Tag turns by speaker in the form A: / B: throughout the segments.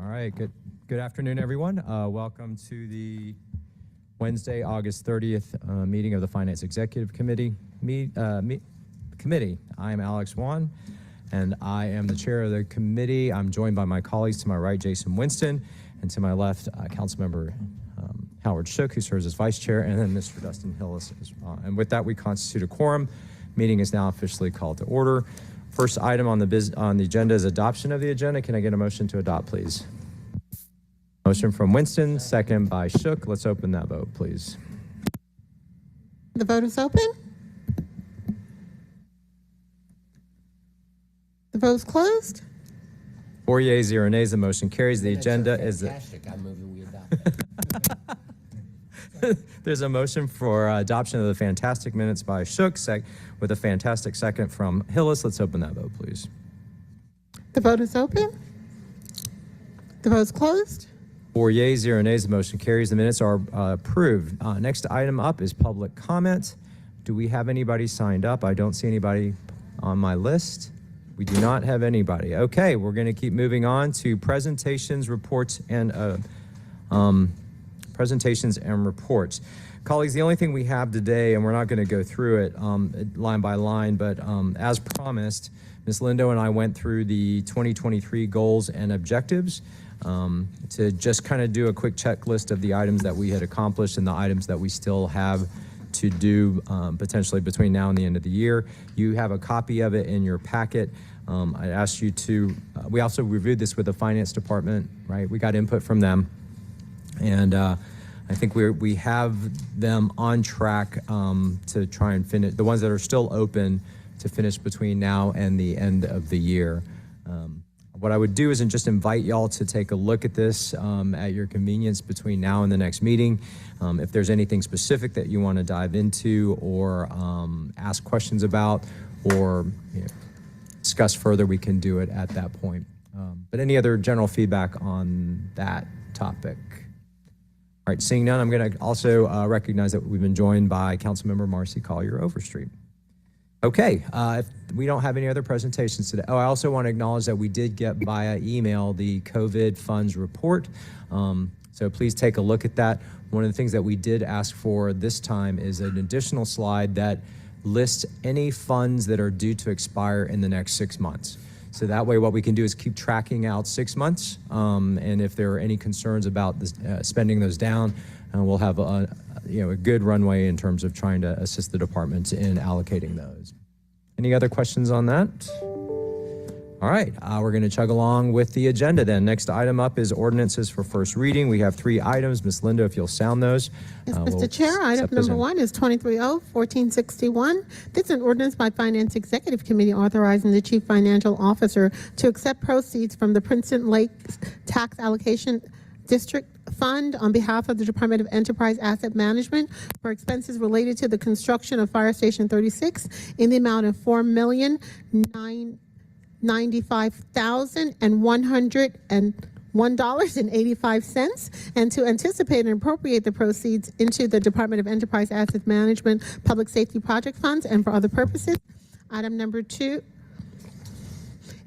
A: All right, good afternoon, everyone. Welcome to the Wednesday, August 30th meeting of the Finance Executive Committee. I am Alex Wan, and I am the chair of the committee. I'm joined by my colleagues to my right, Jason Winston, and to my left, Councilmember Howard Shook, who serves as vice chair, and then Mr. Dustin Hillis as well. And with that, we constitute a quorum. Meeting is now officially called to order. First item on the agenda is adoption of the agenda. Can I get a motion to adopt, please? Motion from Winston, second by Shook. Let's open that vote, please.
B: The vote is open. The vote is closed.
A: 4 yeas, 0 nays. The motion carries. The agenda is...
C: Fantastic. I move that we adopt.
A: There's a motion for adoption of the fantastic minutes by Shook, with a fantastic second from Hillis. Let's open that vote, please.
B: The vote is open. The vote is closed.
A: 4 yeas, 0 nays. The motion carries. The minutes are approved. Next item up is public comment. Do we have anybody signed up? I don't see anybody on my list. We do not have anybody. Okay, we're going to keep moving on to presentations, reports, and reports. Colleagues, the only thing we have today, and we're not going to go through it line by line, but as promised, Ms. Lindo and I went through the 2023 goals and objectives to just kind of do a quick checklist of the items that we had accomplished and the items that we still have to do potentially between now and the end of the year. You have a copy of it in your packet. I asked you to, we also reviewed this with the finance department, right? We got input from them. And I think we have them on track to try and finish, the ones that are still open to finish between now and the end of the year. What I would do is just invite y'all to take a look at this at your convenience between now and the next meeting. If there's anything specific that you want to dive into or ask questions about or discuss further, we can do it at that point. But any other general feedback on that topic? All right, seeing none, I'm going to also recognize that we've been joined by Councilmember Marcy Collier Overstreet. Okay, if we don't have any other presentations today. Oh, I also want to acknowledge that we did get via email the COVID funds report. So please take a look at that. One of the things that we did ask for this time is an additional slide that lists any funds that are due to expire in the next 6 months. So that way what we can do is keep tracking out 6 months. And if there are any concerns about spending those down, we'll have a good runway in terms of trying to assist the department in allocating those. Any other questions on that? All right, we're going to chug along with the agenda then. Next item up is ordinances for first reading. We have 3 items. Ms. Lindo, if you'll sound those.
B: Yes, Mr. Chair, item number 1 is 2030-1461. This is an ordinance by Finance Executive Committee authorizing the Chief Financial Officer to accept proceeds from the Princeton Lakes Tax Allocation District Fund on behalf of the Department of Enterprise Asset Management for expenses related to the construction of Fire Station 36 in the amount of $4,095,101.85, and to anticipate and appropriate the proceeds into the Department of Enterprise Asset Management Public Safety Project Funds and for other purposes. Item number 2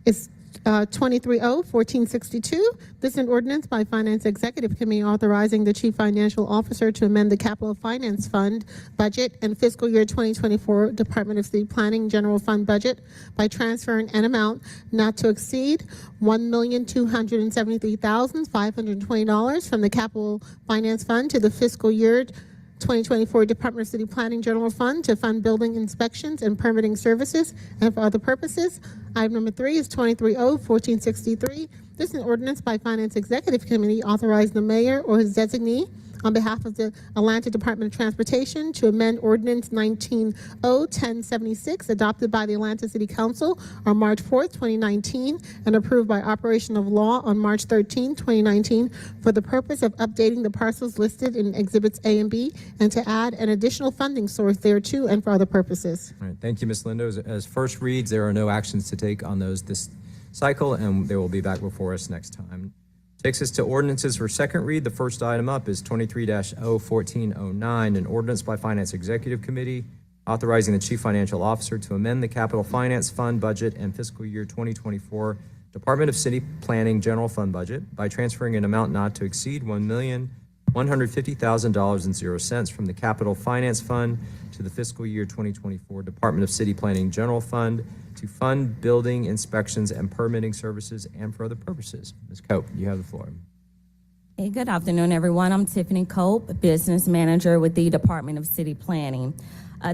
B: is 2030-1462. This is an ordinance by Finance Executive Committee authorizing the Chief Financial Officer to amend the Capital Finance Fund budget and fiscal year 2024 Department of City Planning General Fund budget by transferring an amount not to exceed $1,273,520 from the Capital Finance Fund to the fiscal year 2024 Department of City Planning General Fund to fund building inspections and permitting services and for other purposes. Item number 3 is 2030-1463. This is an ordinance by Finance Executive Committee authorizing the mayor or his designee on behalf of the Atlanta Department of Transportation to amend Ordinance 19-1076 adopted by the Atlanta City Council on March 4th, 2019 and approved by operation of law on March 13, 2019 for the purpose of updating the parcels listed in Exhibits A and B and to add an additional funding source thereto and for other purposes.
A: All right, thank you, Ms. Lindo. As first reads, there are no actions to take on those this cycle, and they will be back before us next time. Takes us to ordinances for second read. The first item up is 23-01409, an ordinance by Finance Executive Committee authorizing the Chief Financial Officer to amend the Capital Finance Fund budget and fiscal year 2024 Department of City Planning General Fund budget by transferring an amount not to exceed $1,150,000.00 from the Capital Finance Fund to the fiscal year 2024 Department of City Planning General Fund to fund building inspections and permitting services and for other purposes. Ms. Cope, you have the floor.
C: Hey, good afternoon, everyone. I'm Tiffany Cope, Business Manager with the Department of City Planning.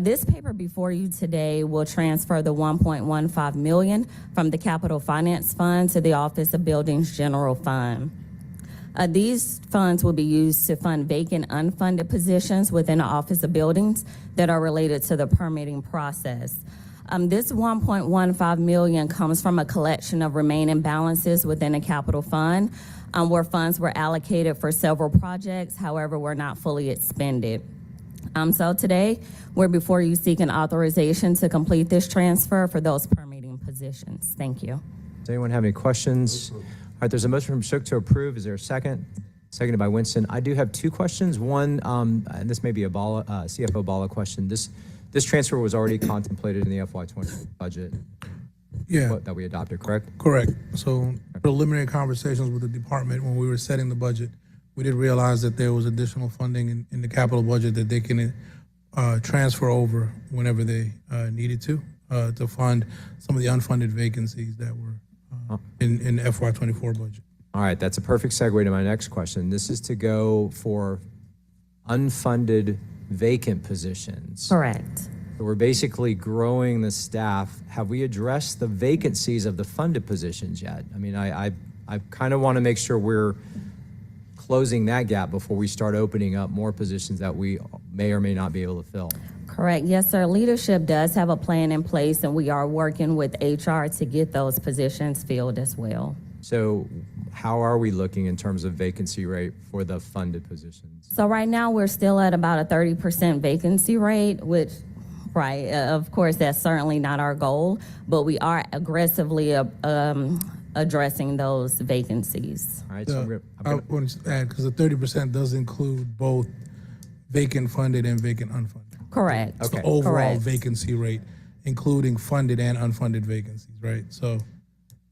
C: This paper before you today will transfer the $1.15 million from the Capital Finance Fund to the Office of Buildings General Fund. These funds will be used to fund vacant unfunded positions within the Office of Buildings that are related to the permitting process. This $1.15 million comes from a collection of remaining balances within the capital fund where funds were allocated for several projects, however, were not fully expended. So today, we're before you seeking authorization to complete this transfer for those permitting positions. Thank you.
A: Does anyone have any questions? All right, there's a motion from Shook to approve. Is there a second? Seconded by Winston. I do have two questions. One, and this may be a CFO Bala question. This transfer was already contemplated in the FY20 budget that we adopted, correct?
D: Correct. So preliminary conversations with the department when we were setting the budget, we did realize that there was additional funding in the capital budget that they can transfer over whenever they needed to fund some of the unfunded vacancies that were in the FY24 budget.
A: All right, that's a perfect segue to my next question. This is to go for unfunded vacant positions.
C: Correct.
A: So we're basically growing the staff. Have we addressed the vacancies of the funded positions yet? I mean, I kind of want to make sure we're closing that gap before we start opening up more positions that we may or may not be able to fill.
C: Correct. Yes, sir. Leadership does have a plan in place, and we are working with HR to get those positions filled as well.
A: So how are we looking in terms of vacancy rate for the funded positions?
C: So right now, we're still at about a 30% vacancy rate, which, right, of course, that's certainly not our goal, but we are aggressively addressing those vacancies.
A: All right, so
D: I want to add, because the 30% does include both vacant funded and vacant unfunded.
C: Correct.
D: It's
A: Okay.
D: the overall
C: Correct.
D: vacancy rate, including funded and unfunded vacancies, right? So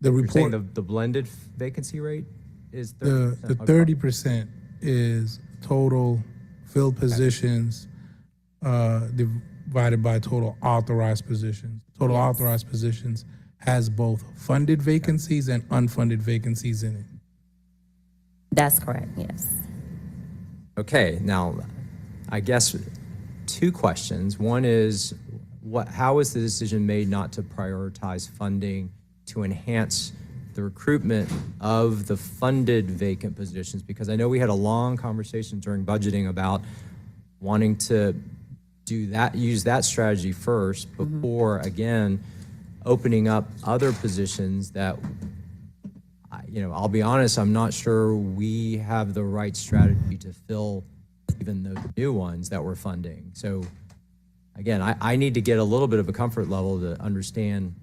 D: the
A: you're saying
D: report,
A: the blended vacancy rate is 30%?
D: the 30% is total filled positions divided by total authorized positions. Total authorized positions has both funded vacancies and unfunded vacancies in it.
C: That's correct, yes.
A: Okay, now, I guess two questions. One is, how was the decision made not to prioritize funding to enhance the recruitment of the funded vacant positions? Because I know we had a long conversation during budgeting about wanting to do that, use that strategy first before, again, opening up other positions that, I'll be honest, I'm not sure we have the right strategy to fill even those new ones that we're funding. So again, I need to get a little bit of a comfort level to understand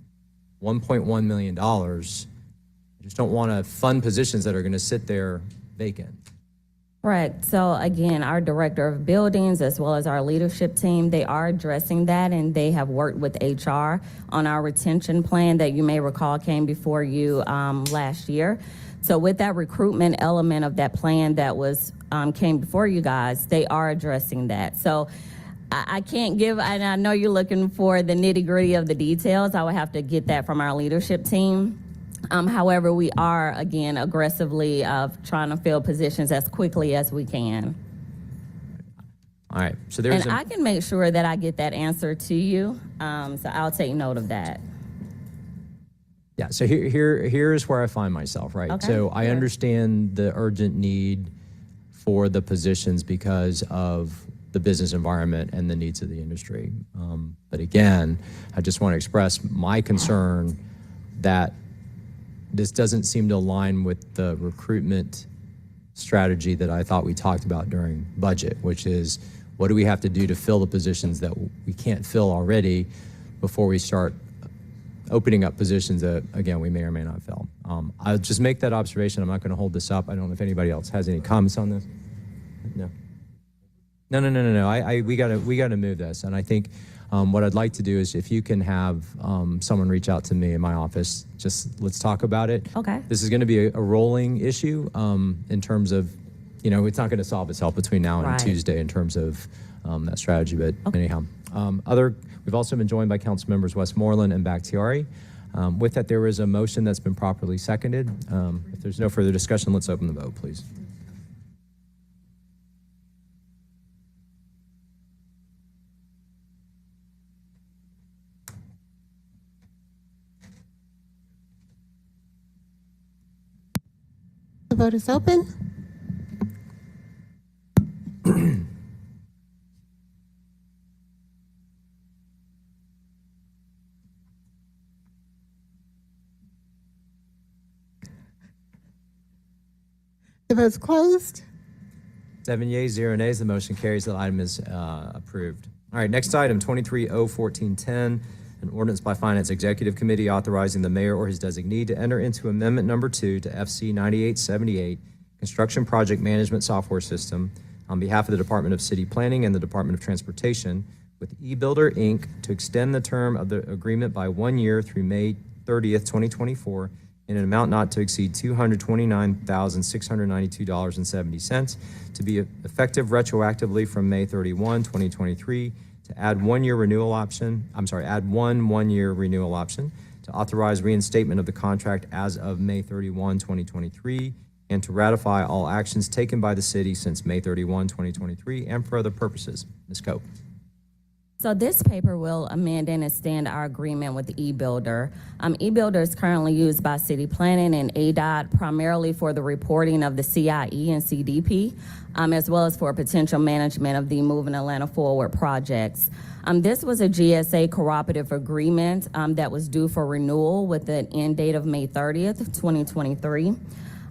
A: $1.1 million. I just don't want to fund positions that are going to sit there vacant.
C: Correct. So again, our Director of Buildings as well as our leadership team, they are addressing that, and they have worked with HR on our retention plan that you may recall came before you last year. So with that recruitment element of that plan that was came before you guys, they are addressing that. So I can't give, and I know you're looking for the nitty gritty of the details. I would have to get that from our leadership team. However, we are, again, aggressively trying to fill positions as quickly as we can.
A: All right, so there's
C: And I can make sure that I get that answer to you, so I'll take note of that.
A: Yeah, so here's where I find myself, right?
C: Okay,
A: So I
C: sure.
A: understand the urgent need for the positions because of the business environment and the needs of the industry. But again, I just want to express my concern that this doesn't seem to align with the recruitment strategy that I thought we talked about during budget, which is what do we have to do to fill the positions that we can't fill already before we start opening up positions that, again, we may or may not fill. I'll just make that observation. I'm not going to hold this up. I don't know if anybody else has any comments on this. No. We got to move this, and I think What I'd like to do is if you can have someone reach out to me in my office, just let's talk about it.
C: Okay.
A: This is going to be a rolling issue in terms of, it's not going to solve itself between now and
C: Right.
A: Tuesday in terms of that strategy. But anyhow, we've also been joined by council members Westmoreland and Bakhtiari. With that, there is a motion that's been properly seconded. If there's no further discussion, let's open the vote, please.
B: The vote is open. The vote's closed.
A: 7 yeas, 0 nays. The motion carries. The item is approved. All right, next item, 23-01410, an ordinance by Finance Executive Committee authorizing the mayor or his designee to enter into Amendment Number 2 to FC 9878, Construction Project Management Software System, on behalf of the Department of City Planning and the Department of Transportation with eBuilder, Inc. to extend the term of the agreement by 1 year through May 30th, 2024, in an amount not to exceed $229,692.70 to be effective retroactively from May 31, 2023, to add 1 year renewal option, add one 1 year renewal option, to authorize reinstatement of the contract as of May 31, 2023, and to ratify all actions taken by the city since May 31, 2023, and for other purposes. Ms. Cope.
C: So this paper will amend and extend our agreement with eBuilder. eBuilder is currently used by City Planning and ADOT primarily for the reporting of the CIE and CDP, as well as for potential management of the Moving Atlanta Forward projects. This was a GSA cooperative agreement that was due for renewal with an end date of May 30th, 2023.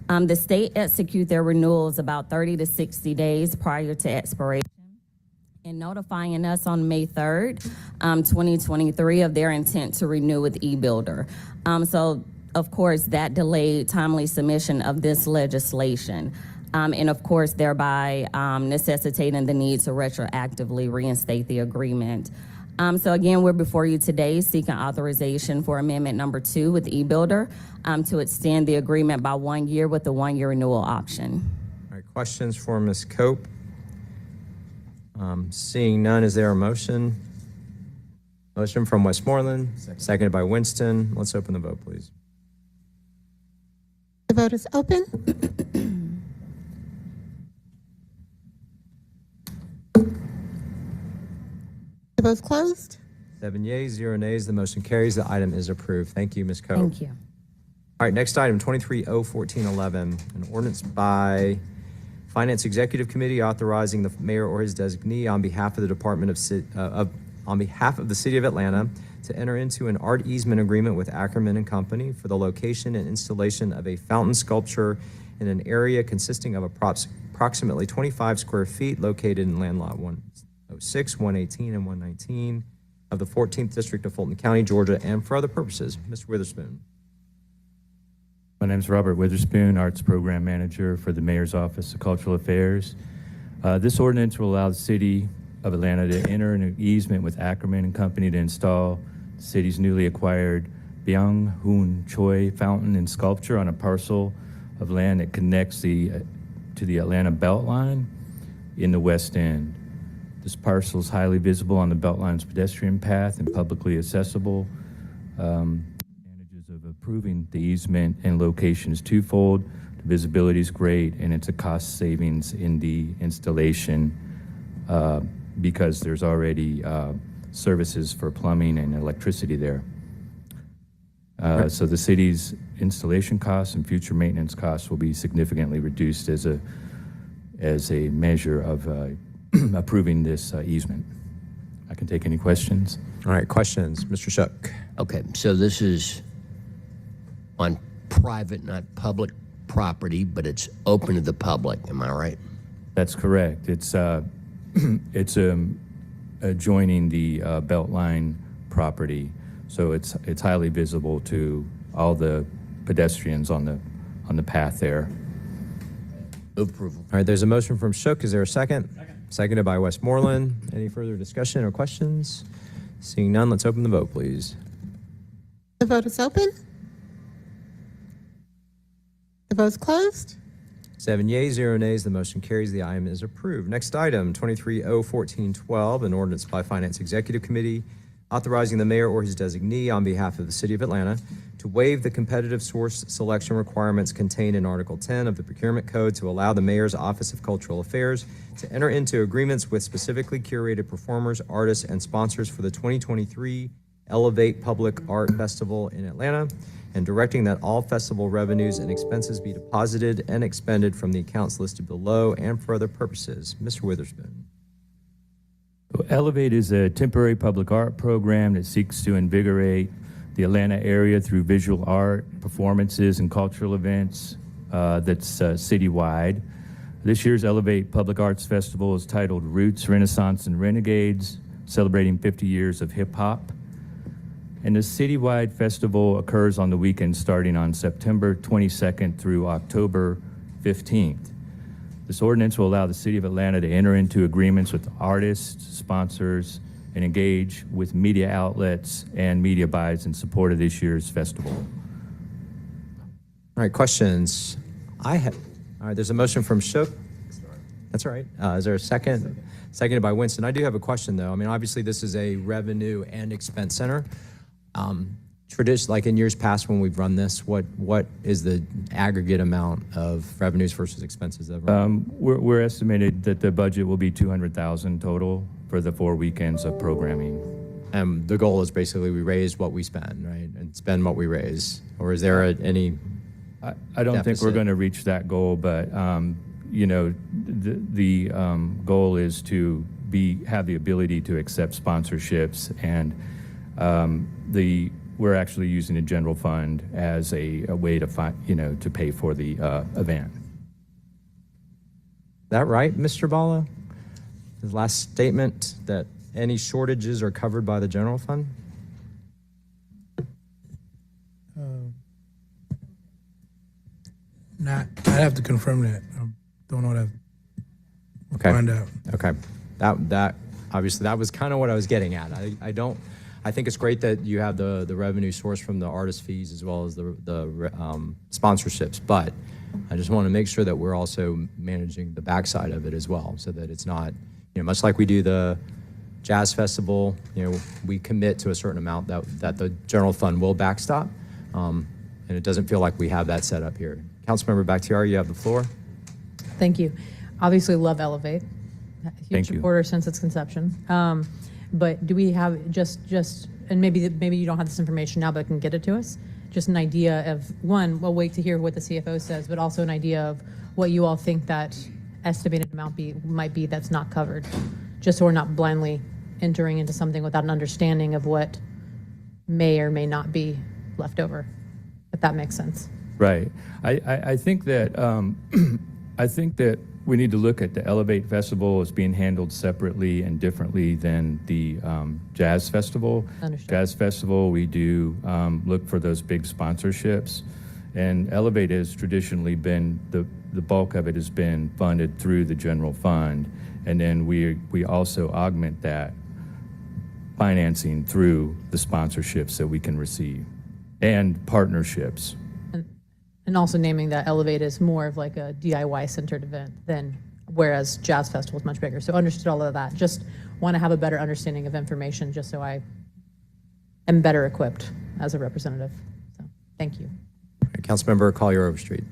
C: The state execute their renewals about 30 to 60 days prior to expiration, and notifying us on May 3rd, 2023 of their intent to renew with eBuilder. So, of course, that delayed timely submission of this legislation. And, of course, thereby necessitating the need to retroactively reinstate the agreement. So, again, we're before you today seeking authorization for Amendment Number 2 with eBuilder to extend the agreement by 1 year with the 1 year renewal option.
A: All right, questions for Ms. Cope? Seeing none, is there a motion? Motion from Westmoreland, seconded by Winston. Let's open the vote, please.
B: The vote is open. The vote's closed.
A: 7 yeas, 0 nays. The motion carries. The item is approved. Thank you, Ms. Cope.
C: Thank you.
A: All right, next item, 23-01411, an ordinance by Finance Executive Committee authorizing the mayor or his designee on behalf of the Department of on behalf of the City of Atlanta to enter into an art easement agreement with Ackerman and Company for the location and installation of a fountain sculpture in an area consisting of approximately 25 square feet located in land lot 106, 118, and 119 of the 14th District of Fulton County, Georgia, and for other purposes. Mr. Witherspoon.
E: My name is Robert Witherspoon, Arts Program Manager for the Mayor's Office of Cultural Affairs. This ordinance will allow the City of Atlanta to enter an easement with Ackerman and Company to install the city's newly acquired Byung Hoon Choi fountain and sculpture on a parcel of land that connects to the Atlanta Beltline in the West End. This parcel is highly visible on the Beltline's pedestrian path and publicly accessible. Advantages of approving the easement and location is twofold. The visibility is great, and it's a cost savings in the installation because there's already services for plumbing and electricity there. So the city's installation costs and future maintenance costs will be significantly reduced as a measure of approving this easement. I can take any questions.
A: All right, questions. Mr. Shook.
F: Okay, so this is on private, not public property, but it's open to the public, am I right?
E: That's correct. It's adjoining the Beltline property, so it's highly visible to all the pedestrians on the path there.
F: Move approval.
A: All right, there's a motion from Shook. Is there a second? Seconded by Westmoreland. Any further discussion or questions? Seeing none, let's open the vote, please.
B: The vote is open. The vote's closed.
A: 7 yeas, 0 nays. The motion carries. The item is approved. Next item, 23-01412, an ordinance by Finance Executive Committee authorizing the mayor or his designee on behalf of the City of Atlanta to waive the competitive source selection requirements contained in Article 10 of the Procurement Code to allow the mayor's Office of Cultural Affairs to enter into agreements with specifically curated performers, artists, and sponsors for the 2023 Elevate Public Art Festival in Atlanta, and directing that all festival revenues and expenses be deposited and expended from the accounts listed below and for other purposes. Mr. Witherspoon.
E: Elevate is a temporary public art program that seeks to invigorate the Atlanta area through visual art, performances, and cultural events that's citywide. This year's Elevate Public Arts Festival is titled Roots, Renaissance, and Renegades, celebrating 50 years of hip-hop. And the citywide festival occurs on the weekend starting on September 22nd through October 15th. This ordinance will allow the City of Atlanta to enter into agreements with artists, sponsors, and engage with media outlets and media buys in support of this year's festival.
A: All right, questions? All right, there's a motion from Shook. That's all right. Is there a second? Seconded by Winston. I do have a question, though. I mean, obviously, this is a revenue and expense center. Like in years past when we've run this, what is the aggregate amount of revenues versus expenses?
E: We're estimated that the budget will be $200,000 total for the 4 weekends of programming.
A: The goal is basically we raise what we spend, right, and spend what we raise. Or is there any?
E: I don't think we're going to reach that goal, but you know, the goal is to have the ability to accept sponsorships, and we're actually using the general fund as a way to to pay for the event.
A: That right, Mr. Bala? His last statement that any shortages are covered by the general fund?
D: Not. I have to confirm that. I don't know that.
A: Okay.
D: Find out.
A: Okay. That obviously that was kind of what I was getting at. I think it's great that you have the revenue source from the artist fees as well as the sponsorships, but I just want to make sure that we're also managing the backside of it as well, so that it's not, much like we do the jazz festival, we commit to a certain amount that the general fund will backstop, and it doesn't feel like we have that set up here. Councilmember Bakhtiari, you have the floor.
G: Thank you. Obviously love Elevate. Huge
E: Thank you.
G: supporter since its conception. But do we have just and maybe you don't have this information now, but can get it to us, just an idea of, one, we'll wait to hear what the CFO says, but also an idea of what you all think that estimated amount might be that's not covered, just so we're not blindly entering into something without an understanding of what may or may not be left over, if that makes sense.
E: Right. I think that we need to look at the Elevate Festival as being handled separately and differently than the Jazz Festival.
G: Understood.
E: Jazz Festival, we do look for those big sponsorships, and Elevate has traditionally been, the bulk of it has been funded through the general fund, and then we also augment that financing through the sponsorships that we can receive and partnerships.
G: And also naming that Elevate is more of like a DIY-centered event than, whereas Jazz Festival is much bigger. So understood all of that. Just want to have a better understanding of information just so I am better equipped as a representative. So thank you.
A: Councilmember Collier Overstreet.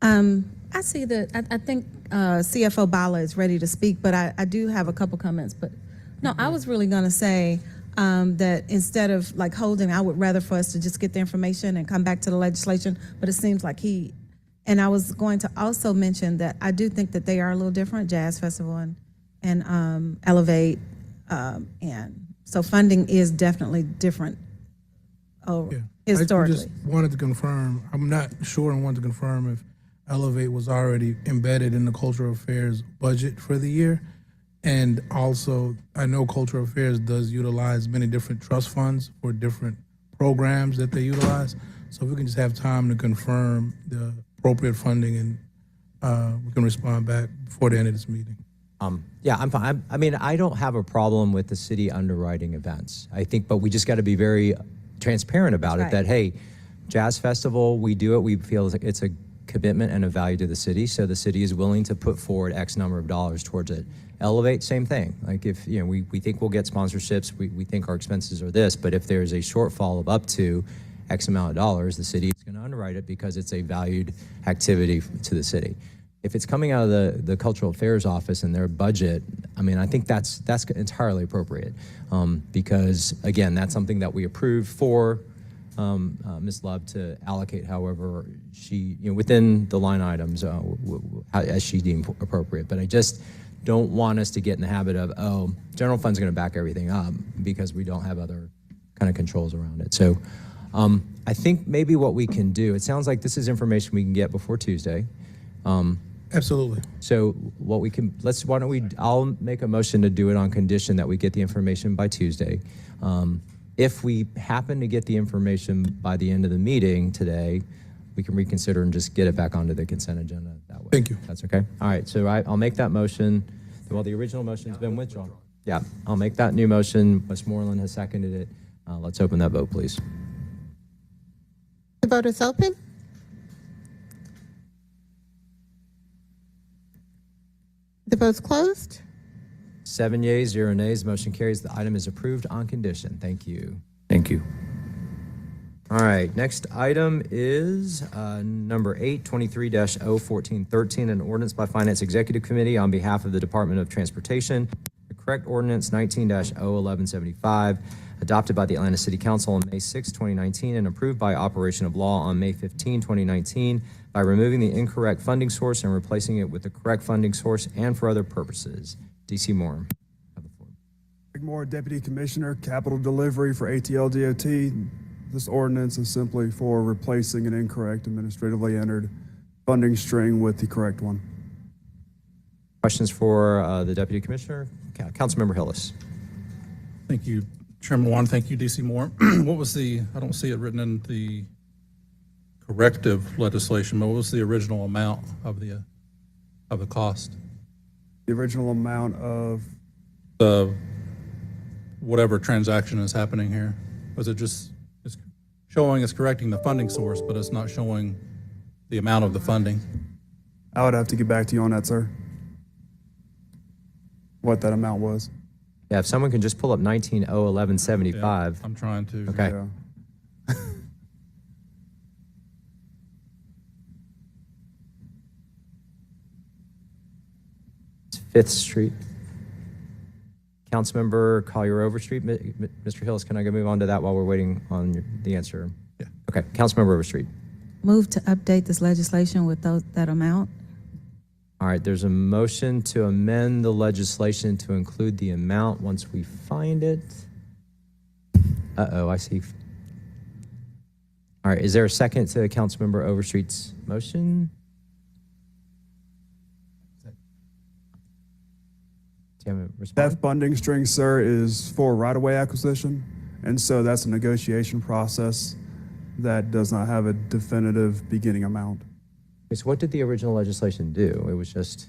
H: I see that, I think CFO Bala is ready to speak, but I do have a couple comments. But no, I was really going to say that instead of like holding, I would rather for us to just get the information and come back to the legislation, but it seems like and I was going to also mention that I do think that they are a little different, Jazz Festival and Elevate, and so funding is definitely different historically.
D: I just wanted to confirm, I'm not sure and want to confirm if Elevate was already embedded in the Cultural Affairs budget for the year. And also, I know Cultural Affairs does utilize many different trust funds for different programs that they utilize. So if we can just have time to confirm the appropriate funding, and we can respond back before the end of this meeting.
A: Yeah, I'm fine. I mean, I don't have a problem with the city underwriting events. I think, but we just got to be very transparent about it.
H: Right.
A: That hey, Jazz Festival, we do it. We feel it's a commitment and a value to the city, so the city is willing to put forward X number of dollars towards it. Elevate, same thing. Like if we think we'll get sponsorships, we think our expenses are this, but if there's a shortfall of up to X amount of dollars, the city is going to underwrite it because it's a valued activity to the city. If it's coming out of the Cultural Affairs Office and their budget, I mean, I think that's entirely appropriate because, again, that's something that we approved for Ms. Love to allocate however she, within the line items as she deemed appropriate. But I just don't want us to get in the habit of, general fund's going to back everything up because we don't have other kind of controls around it. So I think maybe what we can do, it sounds like this is information we can get before Tuesday.
D: Absolutely.
A: So what we can, why don't we, I'll make a motion to do it on condition that we get the information by Tuesday. If we happen to get the information by the end of the meeting today, we can reconsider and just get it back onto the consent agenda that way.
D: Thank you.
A: That's okay? All right, so I'll make that motion. Well, the original motion's been withdrawn. Yeah, I'll make that new motion. Westmoreland has seconded it. Let's open that vote, please.
B: The vote is open. The vote's closed.
A: 7 yeas, 0 nays. Motion carries. The item is approved on condition. Thank you.
E: Thank you.
A: All right, next item is number 8, 23-01413, an ordinance by Finance Executive Committee on behalf of the Department of Transportation to correct ordinance 19-01175, adopted by the Atlanta City Council on May 6, 2019, and approved by operation of law on May 15, 2019, by removing the incorrect funding source and replacing it with the correct funding source and for other purposes. DC Moore. Have the floor.
I: Greg Moore, Deputy Commissioner, Capital Delivery for ATL DOT. This ordinance is simply for replacing an incorrect administratively entered funding string with the correct one.
A: Questions for the Deputy Commissioner? Councilmember Hillis.
J: Thank you, Chairman Warren. Thank you, DC Moore. What was I don't see it written in the corrective legislation, but what was the original amount of the cost?
I: The original amount of,
J: The whatever transaction is happening here, was it just, it's showing it's correcting the funding source, but it's not showing the amount of the funding?
I: I would have to get back to you on that, sir. What that amount was.
A: Yeah, if someone can just pull up 19-01175.
J: I'm trying to.
A: Okay.
I: Yeah.
A: It's 5th Street. Councilmember Collier Overstreet. Mr. Hillis, can I go move on to that while we're waiting on the answer?
J: Yeah.
A: Okay, Councilmember Overstreet.
H: Move to update this legislation with that amount.
A: All right, there's a motion to amend the legislation to include the amount once we find it. Uh-oh, I see. All right, is there a second to Councilmember Overstreet's motion? Do you have a response?
I: That funding string, sir, is for right-of-way acquisition, and so that's a negotiation process that does not have a definitive beginning amount.
A: Okay, so what did the original legislation do? It was just...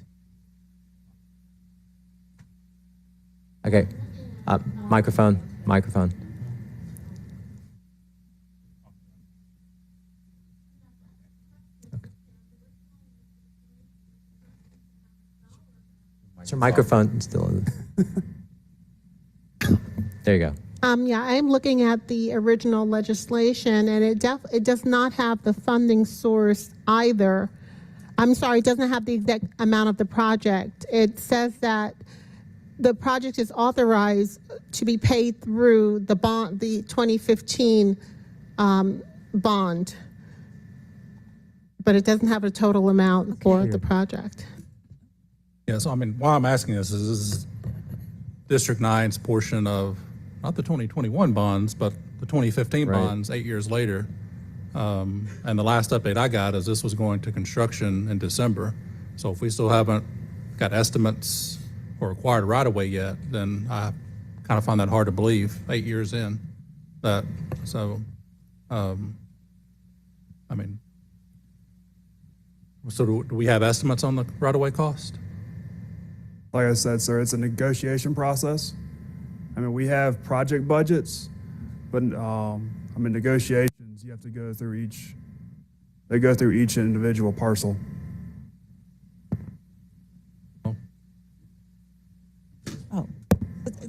A: Okay, microphone. Okay. So microphone still. There you go.
B: Yeah, I'm looking at the original legislation, and it does not have the funding source either. I'm sorry, it doesn't have the exact amount of the project. It says that the project is authorized to be paid through the bond, the 2015 bond, but it doesn't have a total amount for the project.
J: Yeah, so I mean, why I'm asking this is District 9's portion of, not the 2021 bonds, but the 2015
A: Right.
J: bonds 8 years later. And the last update I got is this was going to construction in December. So if we still haven't got estimates or acquired right-of-way yet, then I kind of find that hard to believe 8 years in. I mean, so do we have estimates on the right-of-way cost?
I: like I said, sir, it's a negotiation process. I mean, we have project budgets, but negotiations, you have to go through each, they go through each individual parcel.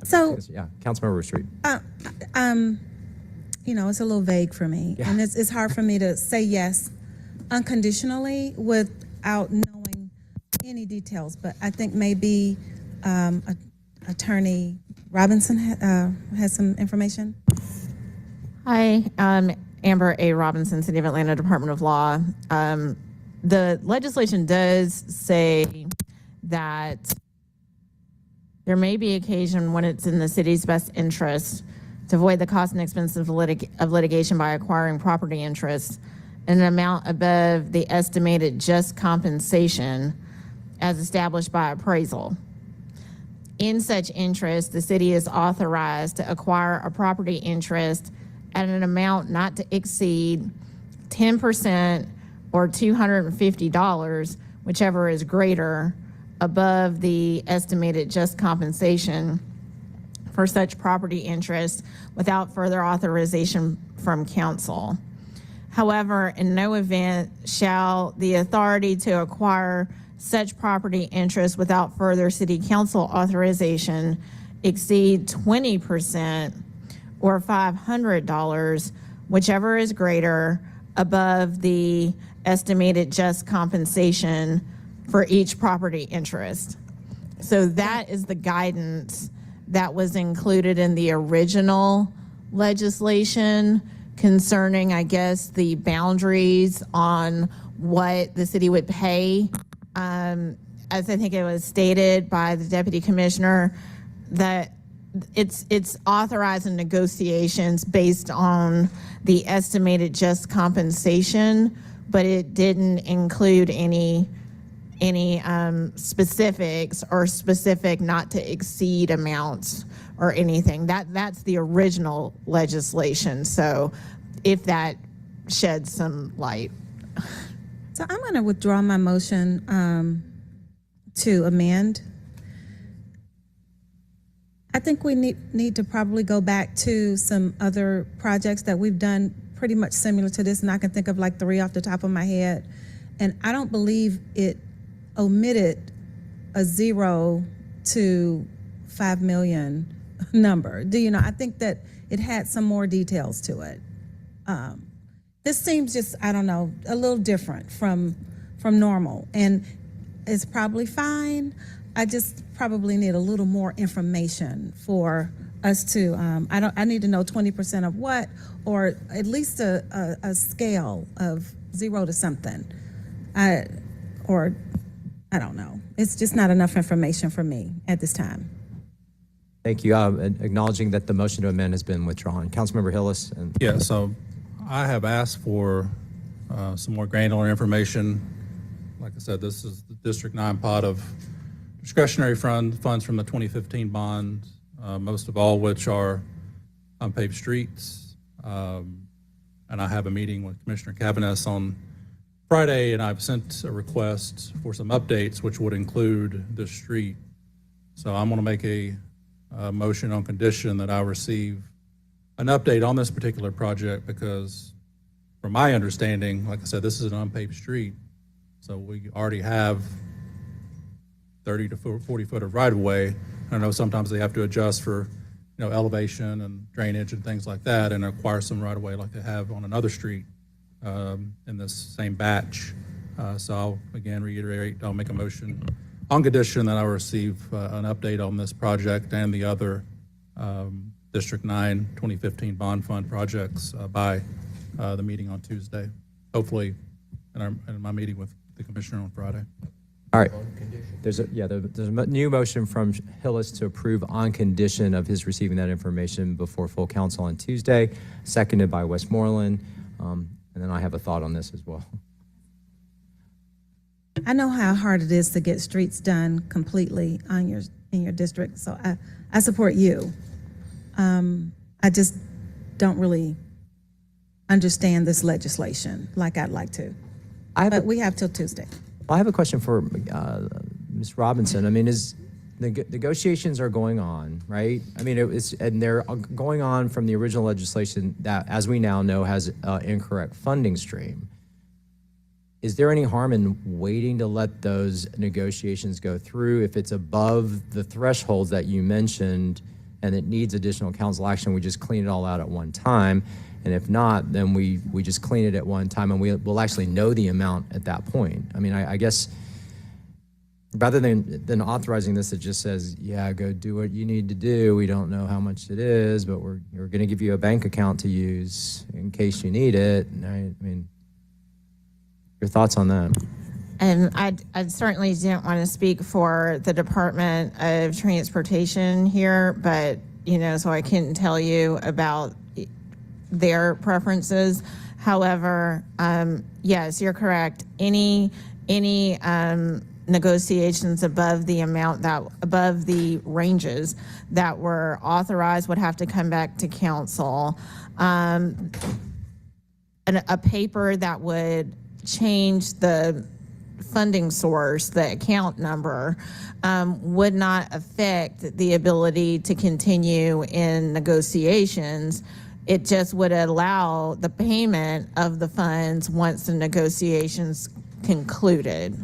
H: So,
A: Yeah, Councilmember Street.
H: you know, it's a little vague for me, and it's hard for me to say yes unconditionally without knowing any details. But I think maybe Attorney Robinson has some information.
K: Hi, Amber A. Robinson, City of Atlanta Department of Law. The legislation does say that there may be occasion when it's in the city's best interest to avoid the cost and expense of litigation by acquiring property interests in an amount above the estimated just compensation as established by appraisal. In such interest, the city is authorized to acquire a property interest at an amount not to exceed 10% or $250, whichever is greater, above the estimated just compensation for such property interest without further authorization from council. However, in no event shall the authority to acquire such property interest without further city council authorization exceed 20% or $500, whichever is greater, above the estimated just compensation for each property interest. So that is the guidance that was included in the original legislation concerning, I guess, the boundaries on what the city would pay. As I think it was stated by the deputy commissioner, that it's authorizing negotiations based on the estimated just compensation, but it didn't include any specifics or specific not to exceed amounts or anything. That's the original legislation. So if that sheds some light.
H: So I'm going to withdraw my motion to amend. I think we need to probably go back to some other projects that we've done pretty much similar to this, and I can think of like 3 off the top of my head. And I don't believe it omitted a 0 to 5 million number. Do you know? I think that it had some more details to it. This seems just, I don't know, a little different from normal, and it's probably fine. I just probably need a little more information for us to. I need to know 20% of what, or at least a scale of 0 to something. I don't know. It's just not enough information for me at this time.
A: Thank you. Acknowledging that the motion to amend has been withdrawn. Councilmember Hillis. And
J: Yeah, so I have asked for some more granular information. Like I said, this is the District 9 pot of discretionary funds from the 2015 bond, most of all which are unpaved streets. And I have a meeting with Commissioner Cavanis on Friday, and I've sent a request for some updates, which would include this street. So I'm going to make a motion on condition that I receive an update on this particular project, because from my understanding, like I said, this is an unpaved street. So we already have 30 to 40 foot of right of way. I know sometimes they have to adjust for, elevation and drainage and things like that, and acquire some right of way like they have on another street in this same batch. So I'll again reiterate, I'll make a motion on condition that I receive an update on this project and the other District 9 2015 bond fund projects by the meeting on Tuesday, hopefully in my meeting with the commissioner on Friday.
A: all right. There's a new motion from Hillis to approve on condition of his receiving that information before full council on Tuesday, seconded by Westmoreland. And then I have a thought on this as well.
H: I know how hard it is to get streets done completely in your district, so I support you. I just don't really understand this legislation like I'd like to. But we have till Tuesday.
A: I have a question for Ms. Robinson. I mean, negotiations are going on, right? I mean, and they're going on from the original legislation that, as we now know, has incorrect funding stream. Is there any harm in waiting to let those negotiations go through? If it's above the thresholds that you mentioned and it needs additional council action, we just clean it all out at one time. And if not, then we just clean it at one time and we'll actually know the amount at that point. I mean, I guess rather than authorizing this, it just says, yeah, go do what you need to do. We don't know how much it is, but we're going to give you a bank account to use in case you need it. I mean, your thoughts on that?
K: And I certainly didn't want to speak for the Department of Transportation here, but, so I couldn't tell you about their preferences. However, yes, you're correct. Any negotiations above the ranges that were authorized would have to come back to council. And a paper that would change the funding source, the account number, would not affect the ability to continue in negotiations. It just would allow the payment of the funds once the negotiations concluded.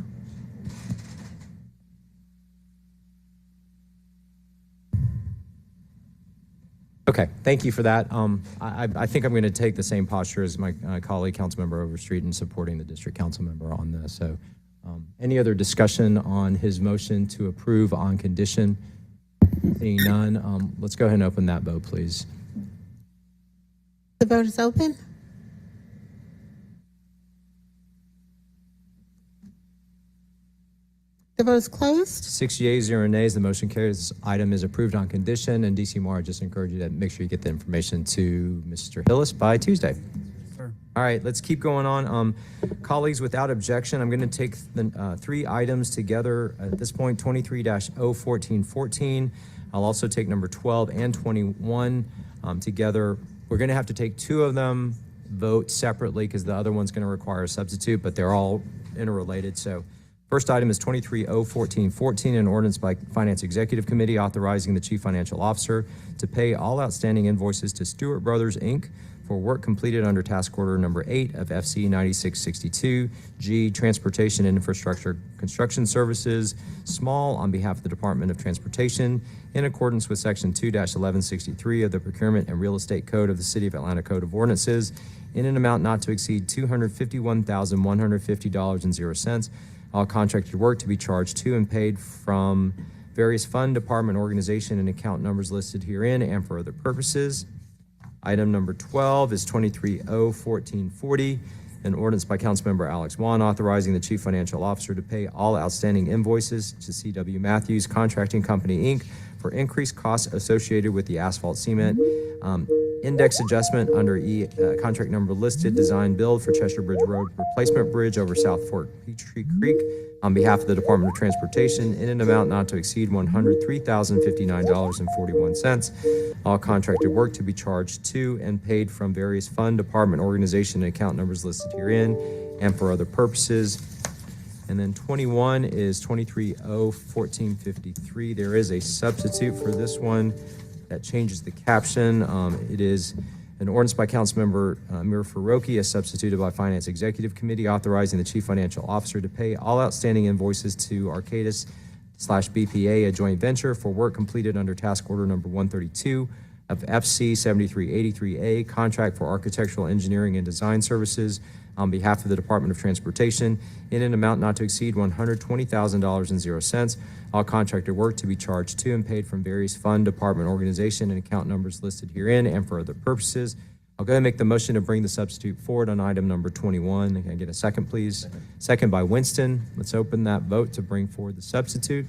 A: Okay, thank you for that. I think I'm going to take the same posture as my colleague, Councilmember Overstreet, in supporting the district council member on this. So any other discussion on his motion to approve on condition? Seeing none, let's go ahead and open that vote, please.
B: The vote is open. The vote is closed.
A: 6 yeas, 0 nays. The motion carries. This item is approved on condition. And DC Moore, I just encourage you to make sure you get the information to Mr. Hillis by Tuesday.
I: Sure.
A: All right, let's keep going on. Colleagues, without objection, I'm going to take the 3 items together at this point, 23-01414. I'll also take number 12 and 21 together. We're going to have to take 2 of them, vote separately, because the other one's going to require a substitute, but they're all interrelated. So first item is 23-01414, an ordinance by Finance Executive Committee authorizing the Chief Financial Officer to pay all outstanding invoices to Stewart Brothers, Inc. for work completed under task order number 8 of FC 9662, G, Transportation and Infrastructure Construction Services, small, on behalf of the Department of Transportation, in accordance with Section 2-1163 of the Procurement and Real Estate Code of the City of Atlanta Code of Ordinances, in an amount not to exceed $251,150.00. All contracted work to be charged to and paid from various fund, department, organization, and account numbers listed herein and for other purposes. Item number 12 is 23-01440, an ordinance by Councilmember Alex Wan authorizing the Chief Financial Officer to pay all outstanding invoices to C.W. Matthews Contracting Company, Inc. for increased costs associated with the asphalt cement index adjustment under contract number listed, design build for Cheshire Bridge Road replacement bridge over South Fork Peachtree Creek on behalf of the Department of Transportation in an amount not to exceed $103,059.41. All contracted work to be charged to and paid from various fund, department, organization, and account numbers listed herein and for other purposes. And then 21 is 23-01453. There is a substitute for this one that changes the caption. It is an ordinance by Councilmember Mir Faroki, as substituted by Finance Executive Committee, authorizing the Chief Financial Officer to pay all outstanding invoices to Arcadis/BPA, a joint venture, for work completed under task order number 132 of FC 7383A, contract for architectural engineering and design services on behalf of the Department of Transportation in an amount not to exceed $120,000.00. All contracted work to be charged to and paid from various fund, department, organization, and account numbers listed herein and for other purposes. I'll go ahead and make the motion to bring the substitute forward on item number 21. Can I get a second, please? Second by Winston. Let's open that vote to bring forward the substitute.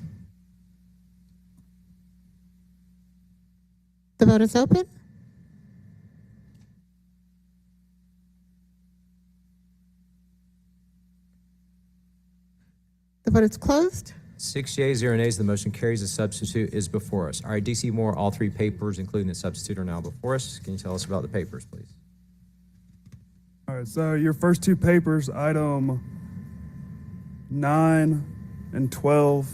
B: The vote is open. The vote is closed.
A: 6 yeas, 0 nays. The motion carries. The substitute is before us. All right, DC Moore, all 3 papers, including the substitute, are now before us. Can you tell us about the papers, please?
I: All right, so your first 2 papers, item 9 and 12,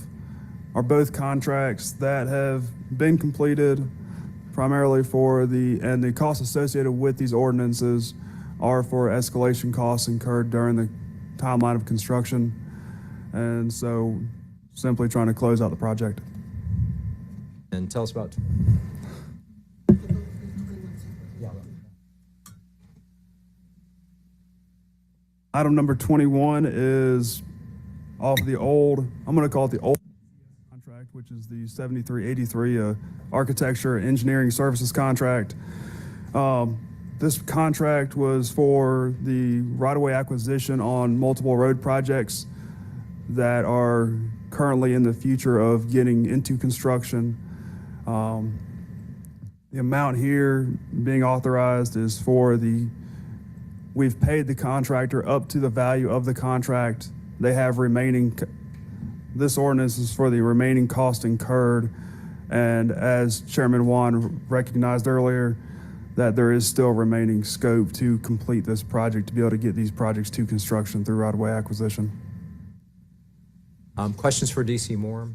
I: are both contracts that have been completed primarily and the costs associated with these ordinances are for escalation costs incurred during the timeline of construction. And so simply trying to close out the project.
A: And tell us about.
I: Item number 21 is off the old, I'm going to call it the old contract, which is the 7383 Architecture Engineering Services contract. This contract was for the right-of-way acquisition on multiple road projects that are currently in the future of getting into construction. The amount here being authorized is we've paid the contractor up to the value of the contract. They have this ordinance is for the remaining cost incurred. And as Chairman Wan recognized earlier, that there is still remaining scope to complete this project, to be able to get these projects to construction through right-of-way acquisition.
A: Questions for DC Moore?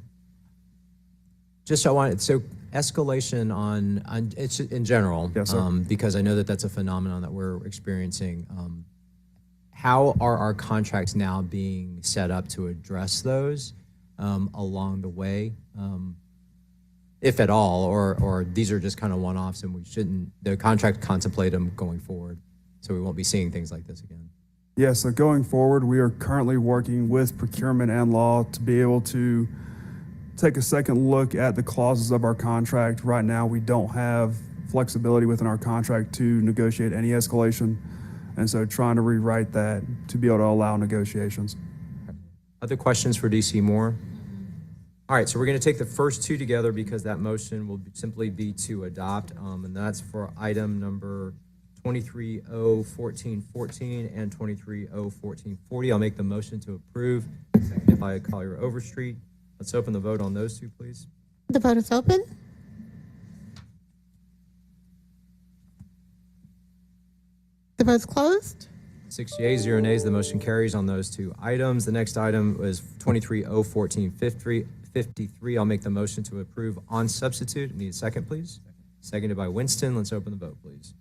A: So escalation on it's in general,
I: Yes, sir.
A: because I know that that's a phenomenon that we're experiencing. How are our contracts now being set up to address those along the way, if at all, or these are just kind of one-offs and the contract contemplate them going forward, so we won't be seeing things like this again?
I: Yeah, so going forward, we are currently working with procurement and law to be able to take a second look at the clauses of our contract. Right now, we don't have flexibility within our contract to negotiate any escalation. And so trying to rewrite that to be able to allow negotiations.
A: Other questions for DC Moore? All right, so we're going to take the first two together because that motion will simply be to adopt, and that's for item number 23-01414 and 23-01440. I'll make the motion to approve, seconded by Collier Overstreet. Let's open the vote on those two, please.
B: The vote is open. The vote's closed.
A: 6 yeas, 0 nays. The motion carries on those two items. The next item is 23-01453. I'll make the motion to approve on substitute. Need a second, please. Seconded by Winston. Let's open the vote, please.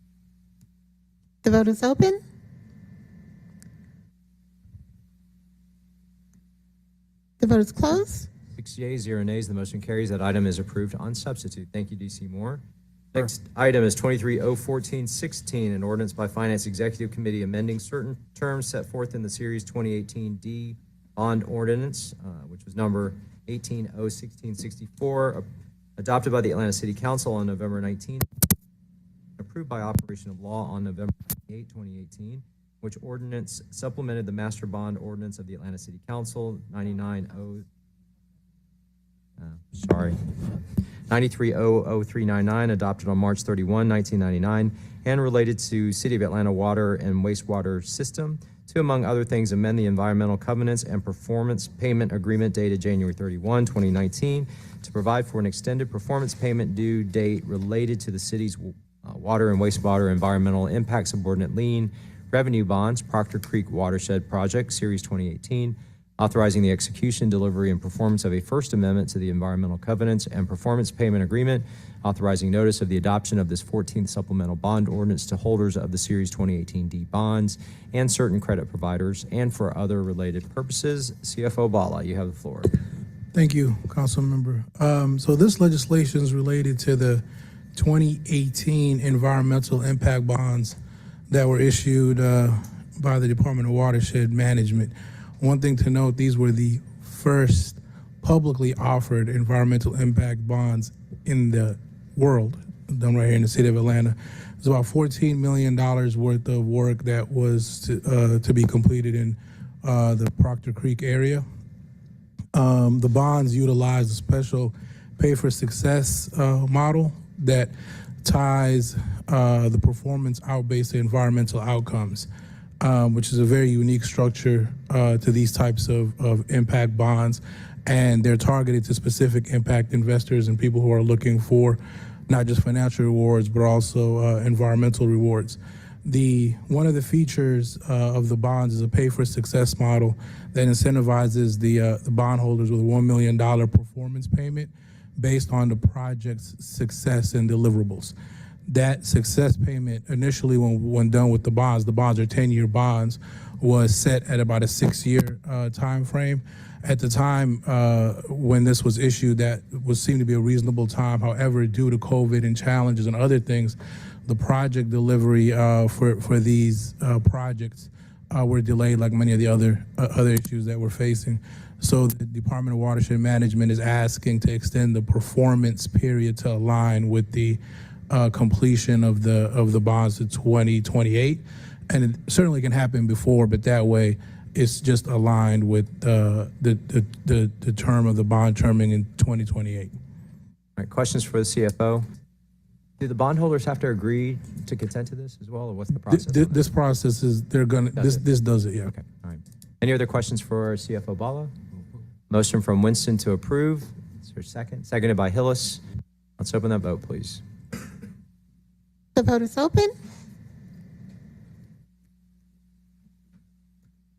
B: The vote is open. The vote is closed.
A: 6 yeas, 0 nays. The motion carries. That item is approved on substitute. Thank you, DC Moore. Next item is 23-01416, an ordinance by Finance Executive Committee amending certain terms set forth in the Series 2018D bond ordinance, which was number 18-01664, adopted by the Atlanta City Council on November 19, approved by operation of law on November 28, 2018, which ordinance supplemented the master bond ordinance of the Atlanta City Council 93-00399, adopted on March 31, 1999, and related to City of Atlanta water and wastewater system to, among other things, amend the environmental covenants and performance payment agreement dated January 31, 2019, to provide for an extended performance payment due date related to the city's water and wastewater environmental impact subordinate lien revenue bonds, Proctor Creek Watershed Project, Series 2018, authorizing the execution, delivery, and performance of a First Amendment to the Environmental Covenants and Performance Payment Agreement, authorizing notice of the adoption of this 14th supplemental bond ordinance to holders of the Series 2018D bonds and certain credit providers, and for other related purposes. CFO Bala, you have the floor.
D: Thank you, Council Member. So this legislation is related to the 2018 environmental impact bonds that were issued by the Department of Watershed Management. One thing to note, these were the first publicly offered environmental impact bonds in the world, done right here in the city of Atlanta. It's about $14 million worth of work that was to be completed in the Proctor Creek area. The bonds utilize a special pay-for-success model that ties the performance out based on environmental outcomes, which is a very unique structure to these types of impact bonds. And they're targeted to specific impact investors and people who are looking for not just financial rewards, but also environmental rewards. One of the features of the bonds is a pay for success model that incentivizes the bondholders with a $1 million performance payment based on the project's success and deliverables. That success payment initially, when done with the bonds are 10-year bonds, was set at about a 6-year time frame. At the time when this was issued, that seemed to be a reasonable time. However, due to COVID and challenges and other things, the project delivery for these projects were delayed, like many of the other issues that we're facing. So the Department of Watershed Management is asking to extend the performance period to align with the completion of the bonds to 2028, and it certainly can happen before, but that way it's just aligned with the term of the bond terming in 2028.
A: All right, questions for the CFO? Do the bondholders have to agree to consent to this as well, or what's the process?
D: This process is this does it, yeah.
A: Okay, all right. Any other questions for CFO Bala? Motion from Winston to approve. Is there a second? Seconded by Hillis. Let's open that vote, please.
B: The vote is open.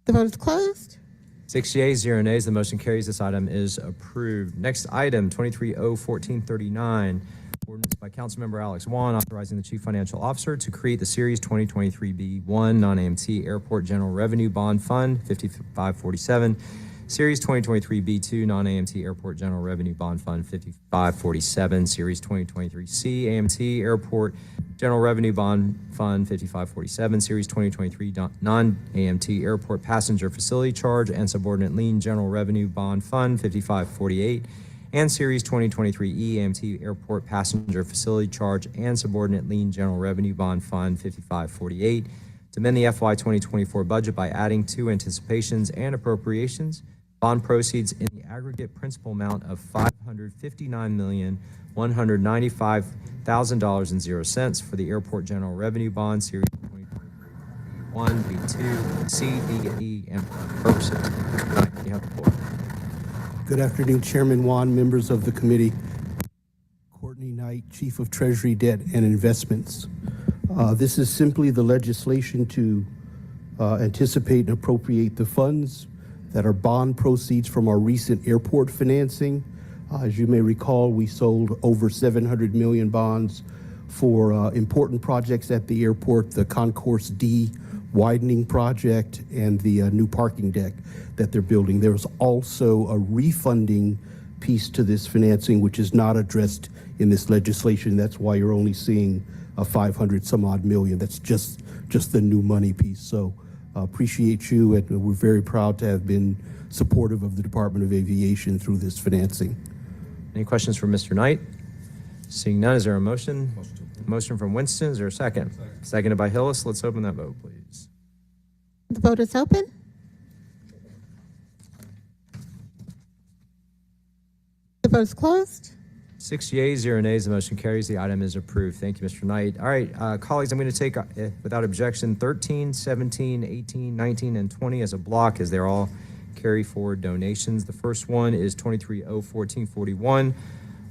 B: The vote is closed.
A: 6 yeas, 0 nays. The motion carries. This item is approved. Next item, 23-01439. Ordinance by Councilmember Alex Wan authorizing the Chief Financial Officer to create the Series 2023B1 Non-AMT Airport General Revenue Bond Fund 5547, Series 2023B2 Non-AMT Airport General Revenue Bond Fund 5547, Series 2023C AMT Airport General Revenue Bond Fund 5547, Series 2023 Non-AMT Airport Passenger Facility Charge and Subordinate Lien General Revenue Bond Fund 5548, and Series 2023 EAMT Airport Passenger Facility Charge and Subordinate Lien General Revenue Bond Fund 5548 to amend the FY 2024 budget by adding two anticipations and appropriations, bond proceeds in the aggregate principal amount of $559,195,000.00 for the Airport General Revenue Bond Series 2023 B2, C, D, and E, and purposes. You have the floor.
L: Good afternoon, Chairman Wan, members of the committee. Courtney Knight, Chief of Treasury, Debt and Investments. This is simply the legislation to anticipate and appropriate the funds that are bond proceeds from our recent airport financing. As you may recall, we sold over 700 million bonds for important projects at the airport, the Concourse D widening project and the new parking deck that they're building. There's also a refunding piece to this financing which is not addressed in this legislation. That's why you're only seeing a 500 some odd million. That's just the new money piece. So appreciate you, and we're very proud to have been supportive of the Department of Aviation through this financing.
A: Any questions for Mr. Knight? Seeing none, is there a motion? Motion from Winston, is there a second? Seconded by Hillis. Let's open that vote, please.
B: The vote is open. The vote is closed.
A: 6 yeas, 0 nays. The motion carries. The item is approved. Thank you, Mr. Knight. All right, colleagues, I'm going to take, without objection, 13, 17, 18, 19, and 20 as a block, as they're all carry forward donations. The first one is 23-01441.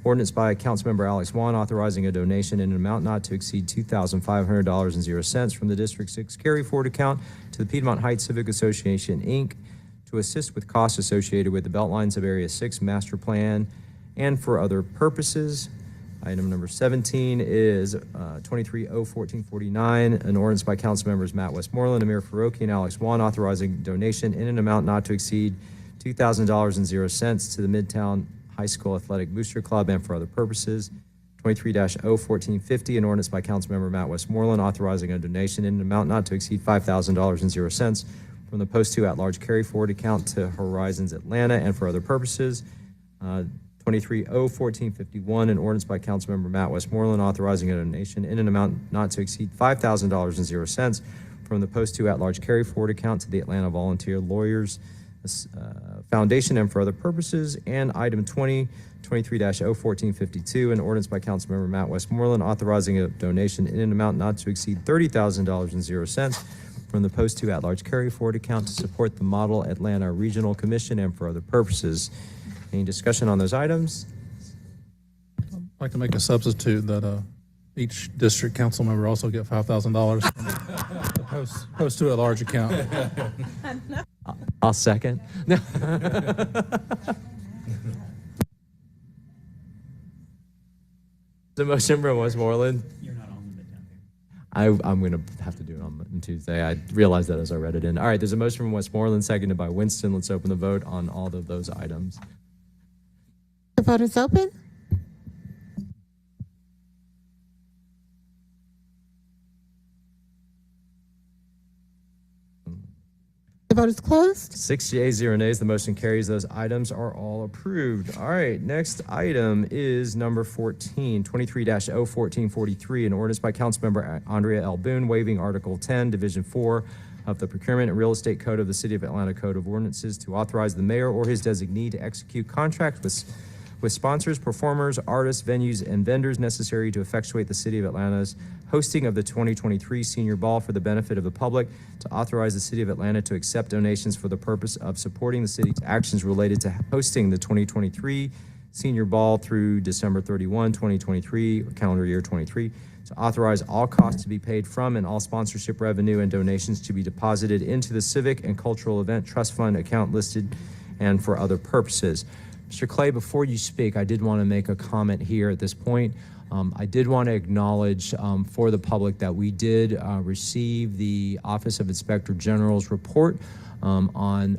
A: Ordinance by Councilmember Alex Wan authorizing a donation in an amount not to exceed $2,500.00 from the District 6 carry forward account to the Piedmont Heights Civic Association, Inc., to assist with costs associated with the Beltlines of Area 6 Master Plan and for other purposes. Item number 17 is 23-01449, an ordinance by Councilmembers Matt Westmoreland, Amir Faroki, and Alex Wan authorizing donation in an amount not to exceed $2,000.00 to the Midtown High School Athletic Booster Club and for other purposes. 23-01450, an ordinance by Councilmember Matt Westmoreland authorizing a donation in an amount not to exceed $5,000.00 from the Post 2 at-large carry-forward account to Horizons Atlanta and for other purposes. 23-01451, an ordinance by Councilmember Matt Westmoreland authorizing a donation in an amount not to exceed $5,000.00 from the Post 2 at-large carry-forward account to the Atlanta Volunteer Lawyers Foundation and for other purposes. And item 20, 23-01452, an ordinance by Councilmember Matt Westmoreland authorizing a donation in an amount not to exceed $30,000.00 from the Post 2 at-large carry-forward account to support the Model Atlanta Regional Commission and for other purposes. Any discussion on those items?
J: I'd like to make a substitute that each district council member also get $5,000 opposed to a large account.
A: I'll second. No. The motion from Westmoreland. You're not on the down. I'm going to have to do it on Tuesday. I realized that as I read it in. All right, there's a motion from Westmoreland, seconded by Winston. Let's open the vote on all of those items.
B: The vote is open. The vote is closed.
A: 6 yeas, 0 nays. The motion carries. Those items are all approved. All right, next item is number 14, 23-01443, an ordinance by Councilmember Andrea L. Boone waiving Article 10, Division 4 of the Procurement and Real Estate Code of the City of Atlanta Code of Ordinances to authorize the mayor or his designee to execute contracts with sponsors, performers, artists, venues, and vendors necessary to effectuate the City of Atlanta's hosting of the 2023 Senior Ball for the benefit of the public, to authorize the City of Atlanta to accept donations for the purpose of supporting the city's actions related to hosting the 2023 Senior Ball through December 31, 2023, or calendar year 23, to authorize all costs to be paid from and all sponsorship revenue and donations to be deposited into the Civic and Cultural Event Trust Fund account listed and for other purposes. Mr. Clay, before you speak, I did want to make a comment here at this point. I did want to acknowledge for the public that we did receive the Office of Inspector General's report on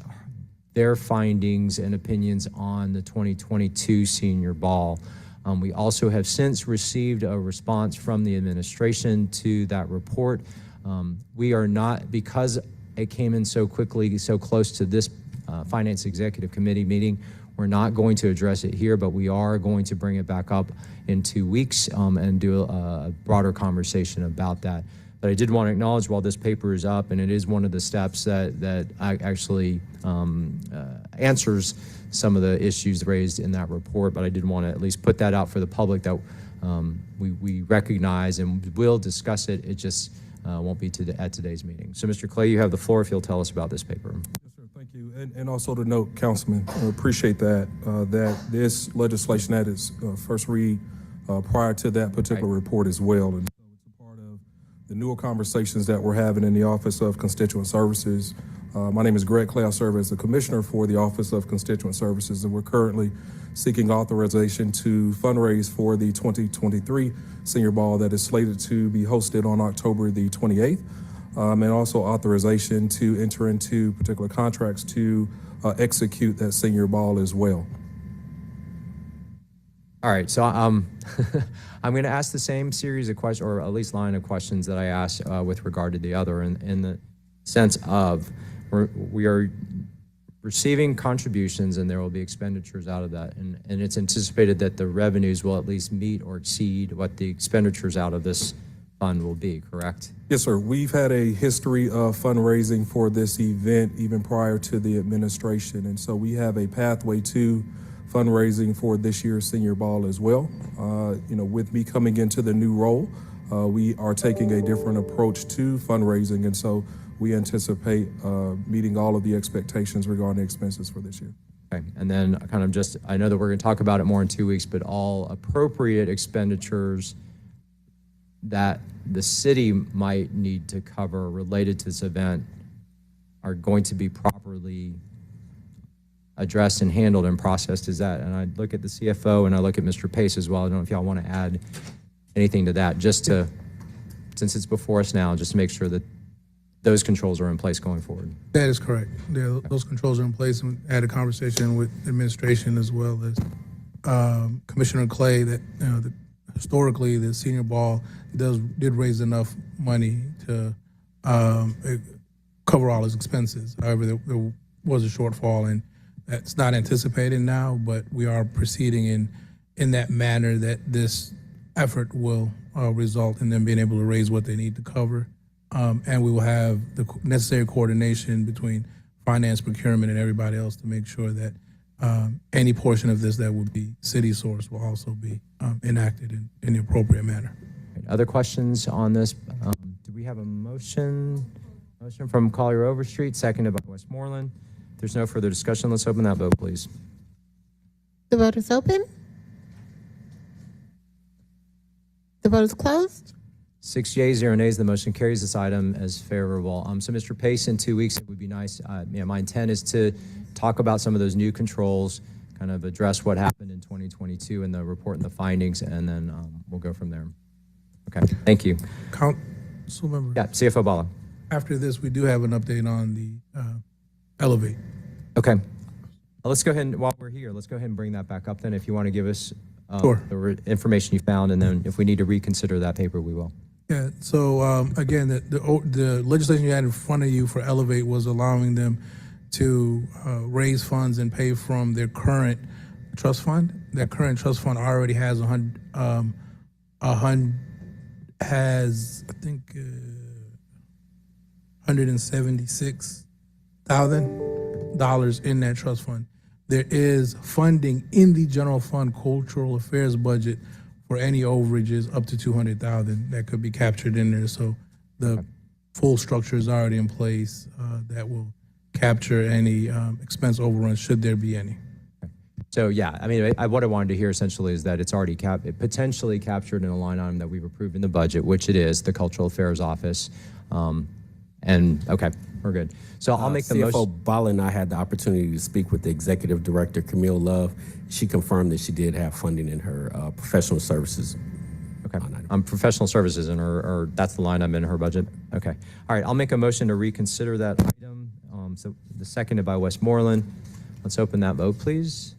A: their findings and opinions on the 2022 Senior Ball. We also have since received a response from the administration to that report. We are not, because it came in so quickly, so close to this Finance Executive Committee meeting, we're not going to address it here, but we are going to bring it back up in 2 weeks and do a broader conversation about that. But I did want to acknowledge while this paper is up, and it is one of the steps that actually answers some of the issues raised in that report, but I did want to at least put that out for the public that we recognize and will discuss it. It just won't be at today's meeting. So, Mr. Clay, you have the floor if you'll tell us about this paper.
M: Thank you. And also to note, Councilman, I appreciate that, that this legislation had its first read prior to that particular report as well. And so it's a part of the newer conversations that we're having in the Office of Constituent Services. My name is Greg Clay. I serve as the Commissioner for the Office of Constituent Services, and we're currently seeking authorization to fundraise for the 2023 Senior Ball that is slated to be hosted on October the 28th. And also authorization to enter into particular contracts to execute that Senior Ball as well.
A: All right, so I'm going to ask the same series of questions, or at least line of questions that I asked with regard to the other, in the sense of we are receiving contributions and there will be expenditures out of that, and it's anticipated that the revenues will at least meet or exceed what the expenditures out of this fund will be, correct?
M: Yes, sir. We've had a history of fundraising for this event even prior to the administration, and so we have a pathway to fundraising for this year's Senior Ball as well. With me coming into the new role, we are taking a different approach to fundraising, and so we anticipate meeting all of the expectations regarding expenses for this year.
A: Okay, and then kind of just, I know that we're going to talk about it more in 2 weeks, but all appropriate expenditures that the city might need to cover related to this event are going to be properly addressed and handled and processed. Is that, and I look at the CFO and I look at Mr. Pace as well. I don't know if y'all want to add anything to that, just to, since it's before us now, just to make sure that those controls are in place going forward.
D: That is correct. Those controls are in place, and we had a conversation with administration as well as Commissioner Clay that historically the Senior Ball did raise enough money to cover all his expenses. However, there was a shortfall, and that's not anticipated now, but we are proceeding in that manner that this effort will result in them being able to raise what they need to cover. And we will have the necessary coordination between finance, procurement, and everybody else to make sure that any portion of this that would be city source will also be enacted in the appropriate manner.
A: Other questions on this? Do we have a motion? Motion from Collier Overstreet, seconded by Westmoreland. If there's no further discussion, let's open that vote, please.
B: The vote is open. The vote is closed.
A: 6 yeas, 0 nays. The motion carries. This item as favorable. So, Mr. Pace, in 2 weeks, it would be nice. My intent is to talk about some of those new controls, kind of address what happened in 2022 and the report and the findings, and then we'll go from there. Okay. Thank you.
D: Councilmember.
A: Yeah, CFO Bala.
D: After this, we do have an update on the Elevate.
A: Okay. Let's go ahead and, while we're here, let's go ahead and bring that back up then. If you want to give us
D: Sure.
A: the information you found, and then if we need to reconsider that paper, we will.
D: Yeah, so again, the legislation you had in front of you for Elevate was allowing them to raise funds and pay from their current trust fund. That current trust fund already has $176,000 in that trust fund. There is funding in the general fund cultural affairs budget for any overages up to $200,000 that could be captured in there. So the full structure is already in place that will capture any expense overruns should there be any.
A: So yeah, I mean, what I wanted to hear essentially is that it's already potentially captured in a line item that we've approved in the budget, which it is, the Cultural Affairs Office. And okay, we're good. So I'll make the motion.
N: CFO Bala and I had the opportunity to speak with the Executive Director, Camille Love. She confirmed that she did have funding in her professional services.
A: Okay, professional services in her, or that's the line I'm in her budget. Okay, all right, I'll make a motion to reconsider that item. So the seconded by Westmoreland. Let's open that vote, please.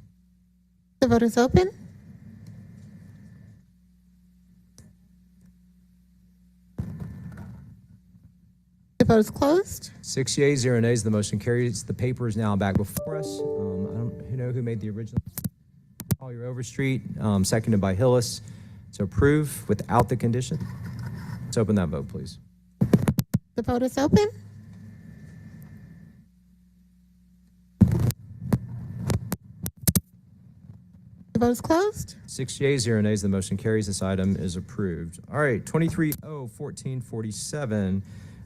B: The vote is open. The vote is closed.
A: 6 yeas, 0 nays. The motion carries. The paper is now back before us. I don't know who made the original. Collier Overstreet, seconded by Hillis. To approve without the condition. Let's open that vote, please.
B: The vote is open. The vote is closed.
A: 6 yeas, 0 nays. The motion carries. This item is approved. All right, 23-0-1447.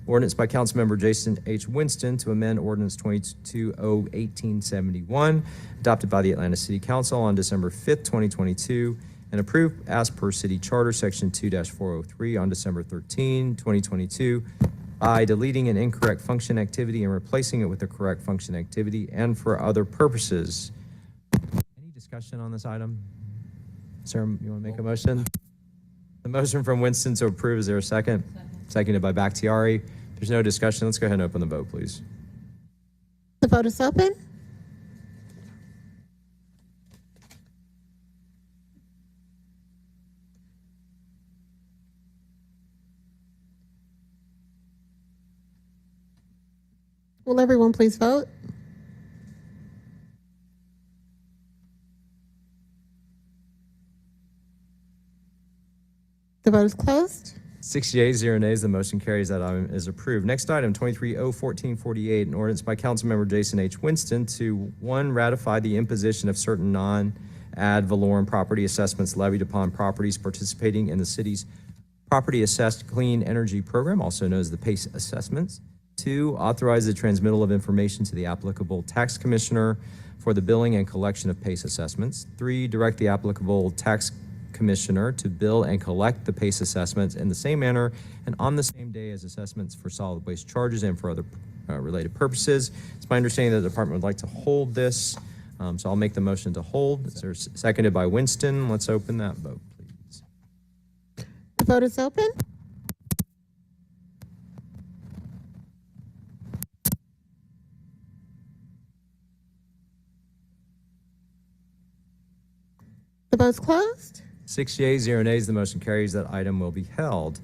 A: Ordinance by Councilmember Jason H. Winston to amend Ordinance 22-0-1871, adopted by the Atlanta City Council on December 5th, 2022, and approved as per City Charter, Section 2-403 on December 13, 2022, by deleting an incorrect function activity and replacing it with a correct function activity and for other purposes. Any discussion on this item? Sir, you want to make a motion? The motion from Winston to approve, is there a second? Seconded by Bakhtiari. There's no discussion. Let's go ahead and open the vote, please.
B: The vote is open. Will everyone please vote? The vote is closed.
A: 6 yeas, 0 nays. The motion carries. That item is approved. Next item, 23-0-1448, an ordinance by Councilmember Jason H. Winston to, 1, ratify the imposition of certain non-ad valorem property assessments levied upon properties participating in the city's Property Assessed Clean Energy Program, also known as the PACE assessments. 2, authorize the transmittal of information to the applicable tax commissioner for the billing and collection of PACE assessments. 3, direct the applicable tax commissioner to bill and collect the PACE assessments in the same manner and on the same day as assessments for solid waste charges and for other related purposes. It's my understanding that the department would like to hold this, so I'll make the motion to hold. Is there seconded by Winston? Let's open that vote, please.
B: The vote is open. The vote is closed.
A: 6 yeas, 0 nays. The motion carries. That item will be held.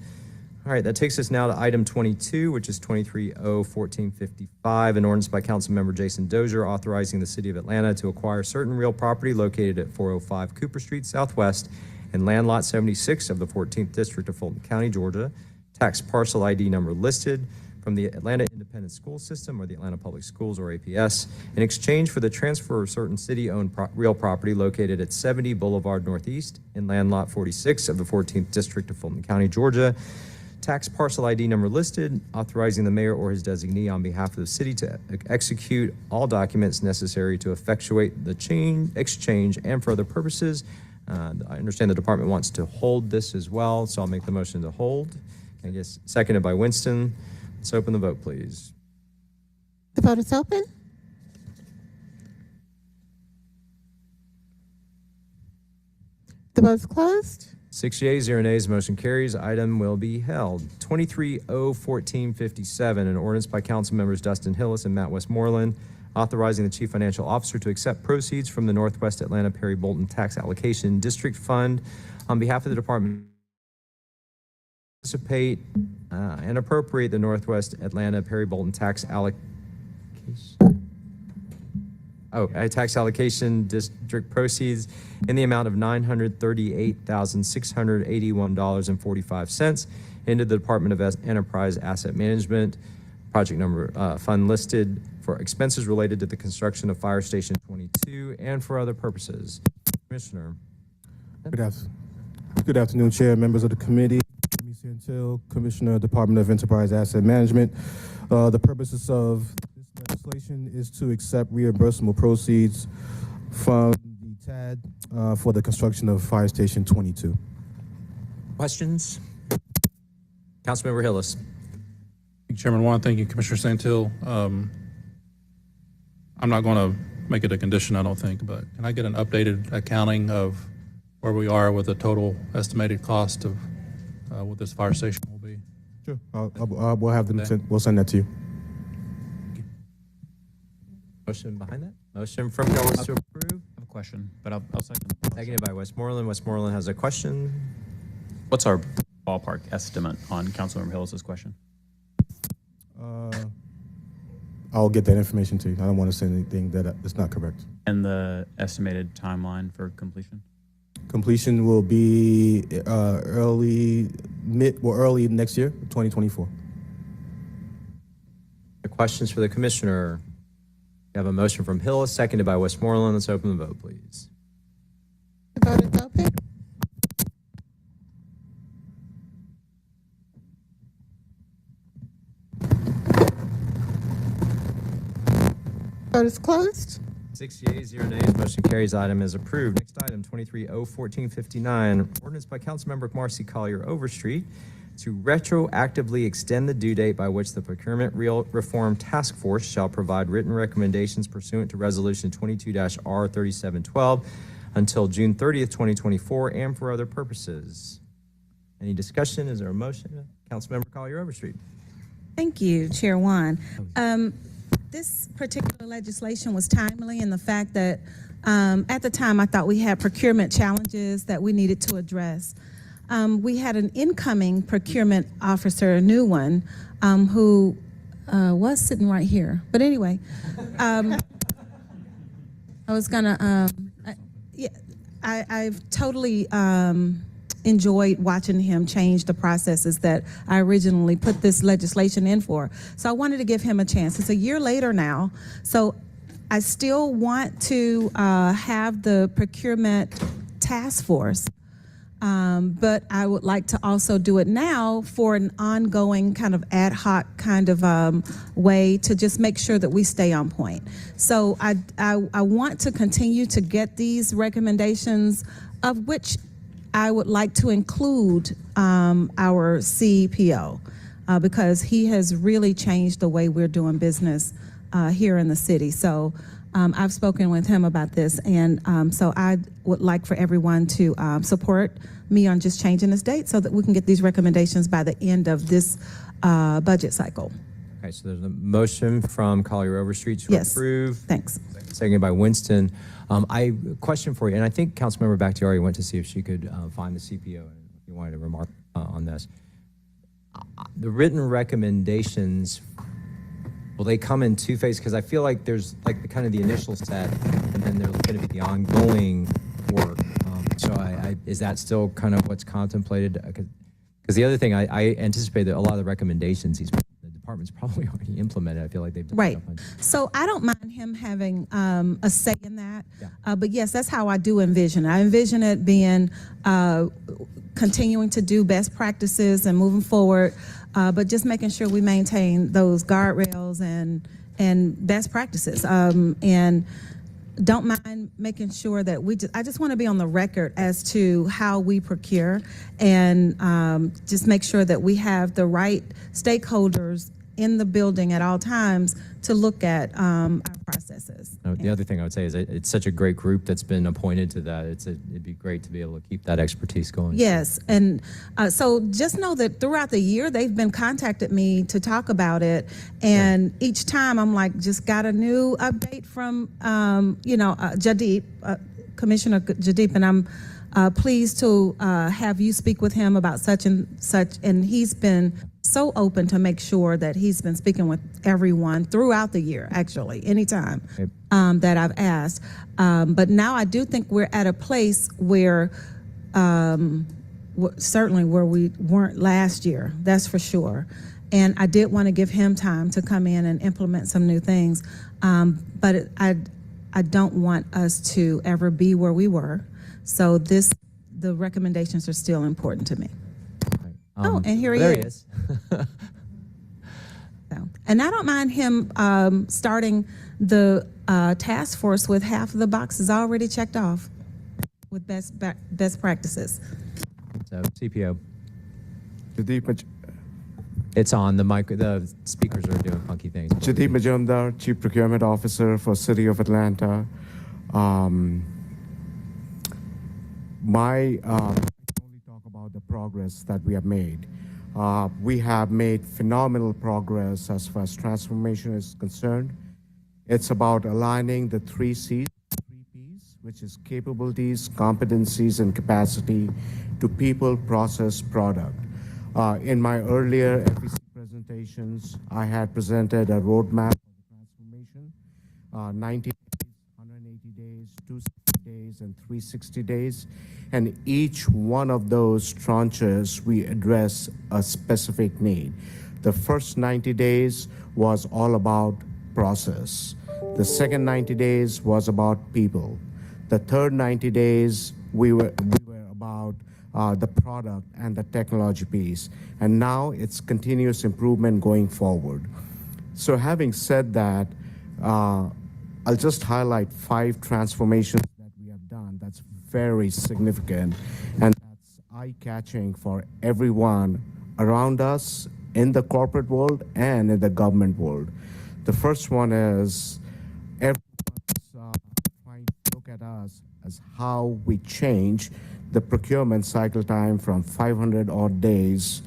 A: All right, that takes us now to item 22, which is 23-0-1455, an ordinance by Councilmember Jason Dozier authorizing the City of Atlanta to acquire certain real property located at 405 Cooper Street Southwest in Land Lot 76 of the 14th District of Fulton County, Georgia, tax parcel ID number listed from the Atlanta Independent School System or the Atlanta Public Schools or APS in exchange for the transfer of certain city-owned real property located at 70 Boulevard Northeast in Land Lot 46 of the 14th District of Fulton County, Georgia. Tax parcel ID number listed, authorizing the mayor or his designee on behalf of the city to execute all documents necessary to effectuate the exchange and for other purposes, I understand the department wants to hold this as well, so I'll make the motion to hold. I guess seconded by Winston. Let's open the vote, please.
B: The vote is open. The vote is closed.
A: 6 yeas, 0 nays, motion carries. Item will be held. 23-014-57, an ordinance by council members Dustin Hillis and Matt Westmoreland, authorizing the chief financial officer to accept proceeds from the Northwest Atlanta Perry Bolton Tax Allocation District Fund on behalf of the department. Participate and appropriate the Northwest Atlanta Perry Bolton Tax Allocation District proceeds in the amount of $938,681.45 into the Department of Enterprise Asset Management, project number fund listed for expenses related to the construction of Fire Station 22 and for other purposes. Commissioner.
L: Good afternoon, Chair, members of the committee. Jimmy Santel, Commissioner, Department of Enterprise Asset Management. The purposes of this legislation is to accept reimbursable proceeds from the TAD for the construction of Fire Station 22.
A: Questions? Councilmember Hillis.
J: Thank you, Chairman Wan. Thank you, Commissioner Santil. I'm not going to make it a condition, I don't think, but can I get an updated accounting of where we are with the total estimated cost of what this fire station will be?
L: Sure. We'll have them we'll send that to you.
A: Motion behind that? Motion from Hillis to approve.
O: I have a question, but I'll second.
A: Seconded by Westmoreland. Westmoreland has a question.
O: What's our ballpark estimate on Councilmember Hillis's question?
L: I'll get that information to you. I don't want to say anything that is not correct.
O: And the estimated timeline for completion?
L: Completion will be early next year, 2024.
A: The questions for the commissioner. We have a motion from Hillis, seconded by Westmoreland. Let's open the vote, please.
B: The vote is open. Vote is closed.
A: 6 yeas, 0 nays, motion carries. Item is approved. Next item, 23-014-59, ordinance by Councilmember Marcy Collier Overstreet to retroactively extend the due date by which the Procurement Reform Task Force shall provide written recommendations pursuant to Resolution 22-R3712 until June 30th, 2024, and for other purposes. Any discussion? Is there a motion? Councilmember Collier Overstreet.
H: Thank you, Chair Wan. This particular legislation was timely in the fact that at the time I thought we had procurement challenges that we needed to address. We had an incoming procurement officer, a new one, who was sitting right here. But anyway, I was gonna, I've totally enjoyed watching him change the processes that I originally put this legislation in for. So I wanted to give him a chance. It's a year later now, so I still want to have the procurement task force, but I would like to also do it now for an ongoing kind of ad hoc kind of way to just make sure that we stay on point. So I want to continue to get these recommendations, of which I would like to include our CPO because he has really changed the way we're doing business here in the city. So I've spoken with him about this, and so I would like for everyone to support me on just changing this date so that we can get these recommendations by the end of this budget cycle.
A: Okay, so there's a motion from Collier Overstreet to approve.
H: Thanks.
A: Seconded by Winston. I question for you, and I think Councilmember Bakhtiari went to see if she could find the CPO, and if you wanted to remark on this. The written recommendations, will they come in two phases? Because I feel like there's like the kind of the initial set, and then there's going to be the ongoing work. So is that still kind of what's contemplated? Because the other thing, I anticipate that a lot of the recommendations the department's probably already implemented. I feel like they've done
H: Right.
A: stuff on.
H: So I don't mind him having a say in that. But yes, that's how I do envision it. I envision it being continuing to do best practices and moving forward, but just making sure we maintain those guardrails and best practices. And don't mind making sure that I just want to be on the record as to how we procure and just make sure that we have the right stakeholders in the building at all times to look at our processes.
A: The other thing I would say is it's such a great group that's been appointed to that. It'd be great to be able to keep that expertise going.
H: Yes, and so just know that throughout the year, they've been contacted me to talk about it, and each time I'm like, just got a new update from, Jadeep, Commissioner Jadeep, and I'm pleased to have you speak with him about such and such, and he's been so open to make sure that he's been speaking with everyone throughout the year, actually, anytime that I've asked. But now I do think we're at a place where, certainly where we weren't last year, that's for sure. And I did want to give him time to come in and implement some new things. But I don't want us to ever be where we were. So the recommendations are still important to me. And here he
A: there
H: is. And I don't mind him starting the task force with half of the boxes already checked off with best practices.
A: So CPO.
P: Jadeep
A: It's on the mic. The speakers are doing funky things.
P: Jadeep Majumdar, Chief Procurement Officer for City of Atlanta. I only talk about the progress that we have made. We have made phenomenal progress as far as transformation is concerned. It's about aligning the 3 C's, 3 P's, which is capabilities, competencies, and capacity to people, process, product. In my earlier FEC presentations, I had presented a roadmap for the transformation, 90 days, 180 days, 260 days, and 360 days. And each one of those tranches, we address a specific need. The first 90 days was all about process. The second 90 days was about people. The third 90 days, we were about the product and the technology piece. And now it's continuous improvement going forward. So having said that, I'll just highlight 5 transformations that we have done that's very significant and that's eye-catching for everyone around us in the corporate world and in the government world. The first one is everyone's trying to look at us as how we change the procurement cycle time from 500 odd days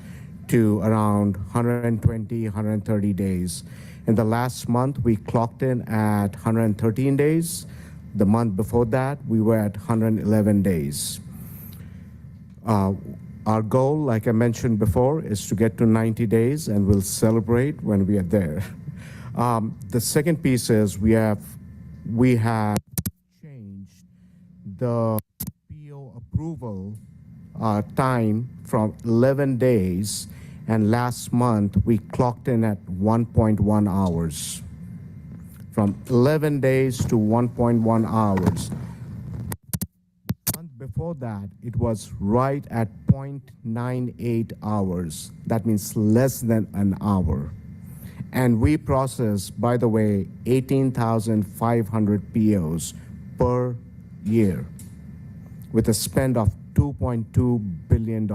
P: to around 120, 130 days. In the last month, we clocked in at 113 days. The month before that, we were at 111 days. Our goal, like I mentioned before, is to get to 90 days, and we'll celebrate when we are there. The second piece is we have changed the PO approval time from 11 days, and last month we clocked in at 1.1 hours. From 11 days to 1.1 hours. The month before that, it was right at 0.98 hours. That means less than an hour. And we process, by the way, 18,500 POs per year with a spend of $2.2 billion.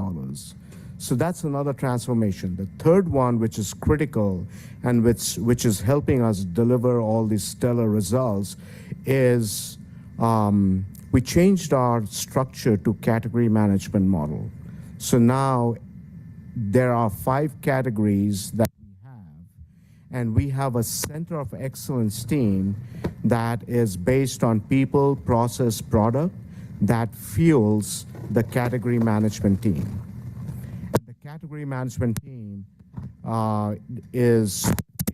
P: So that's another transformation. The third one, which is critical and which is helping us deliver all these stellar results, is we changed our structure to category management model. So now there are 5 categories that we have, and we have a center of excellence team that is based on people, process, product that fuels the category management team. Category management team is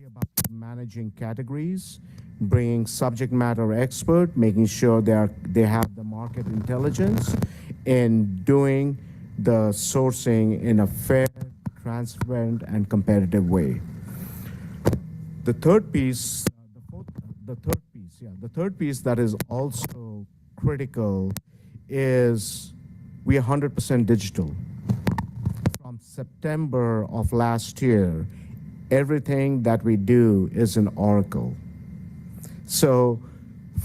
P: about managing categories, bringing subject matter expert, making sure they have the market intelligence, and doing the sourcing in a fair, transparent, and competitive way. The third piece, the third piece that is also critical is we are 100% digital. September of last year, everything that we do is in Oracle. So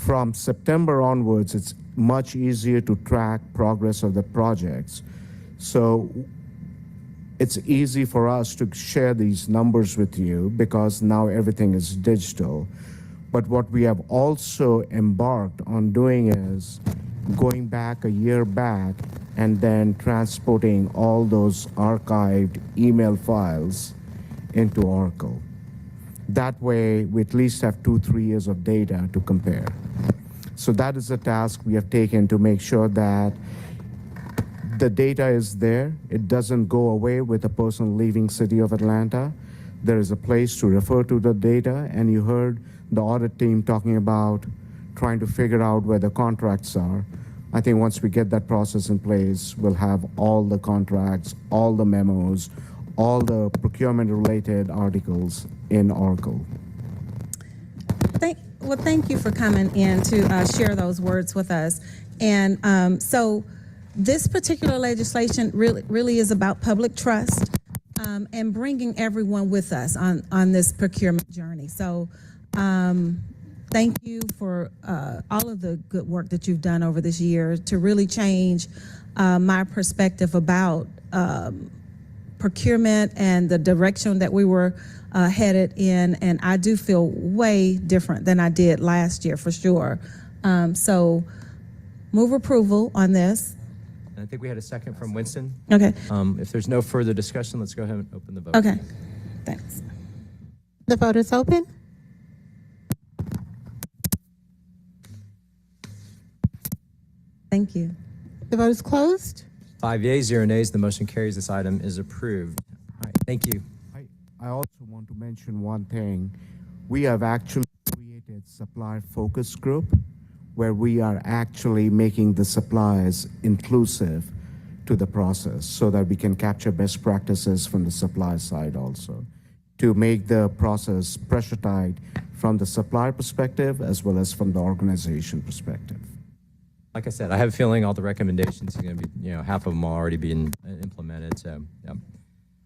P: From September onwards, it's much easier to track progress of the projects. So it's easy for us to share these numbers with you because now everything is digital. But what we have also embarked on doing is going back a year back and then transporting all those archived email files into Oracle. That way, we at least have 2-3 years of data to compare. So that is a task we have taken to make sure that the data is there. It doesn't go away with a person leaving City of Atlanta. There is a place to refer to the data, and you heard the audit team talking about trying to figure out where the contracts are. I think once we get that process in place, we'll have all the contracts, all the memos, all the procurement-related articles in Oracle.
H: Thank you for coming in to share those words with us. And so this particular legislation really is about public trust and bringing everyone with us on this procurement journey. So thank you for all of the good work that you've done over this year to really change my perspective about procurement and the direction that we were headed in, and I do feel way different than I did last year for sure. So move approval on this.
A: I think we had a second from Winston.
H: Okay.
A: If there's no further discussion, let's go ahead and open the vote.
H: Okay, thanks.
B: The vote is open.
H: Thank you.
B: The vote is closed.
A: 5 yeas, 0 nays. The motion carries. This item is approved. All right, thank you.
P: I also want to mention one thing. We have actually created supplier focus group where we are actually making the suppliers inclusive to the process so that we can capture best practices from the supplier side also to make the process pressure tight from the supplier perspective as well as from the organization perspective.
A: Like I said, I have a feeling all the recommendations are going to be, half of them are already being implemented. So, yeah.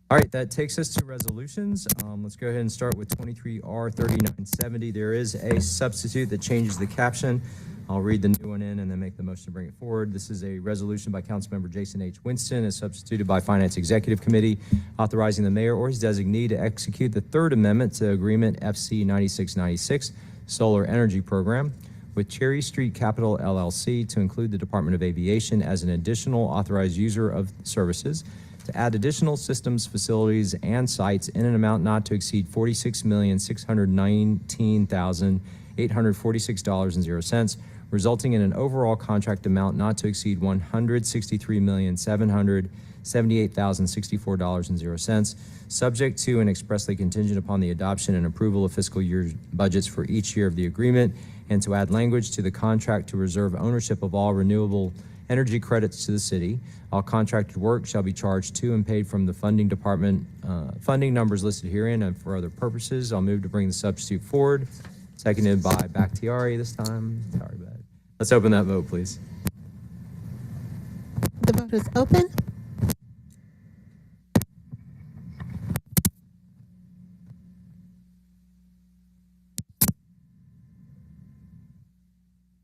A: All right, that takes us to resolutions. Let's go ahead and start with 23R 3970. There is a substitute that changes the caption. I'll read the new one in and then make the motion to bring it forward. This is a resolution by Councilmember Jason H. Winston, as substituted by Finance Executive Committee, authorizing the mayor or his designee to execute the Third Amendment to Agreement FC 9696 Solar Energy Program with Cherry Street Capital LLC to include the Department of Aviation as an additional authorized user of services, to add additional systems, facilities, and sites in an amount not to exceed $46,619,846.00, resulting in an overall contract amount not to exceed $163,778,064.00, subject to and expressly contingent upon the adoption and approval of fiscal year budgets for each year of the agreement, and to add language to the contract to reserve ownership of all renewable energy credits to the city. All contracted work shall be charged to and paid from the funding department, funding numbers listed herein and for other purposes. I'll move to bring the substitute forward. Seconded by Bakhtiari this time. Sorry about it. Let's open that vote, please.
B: The vote is open.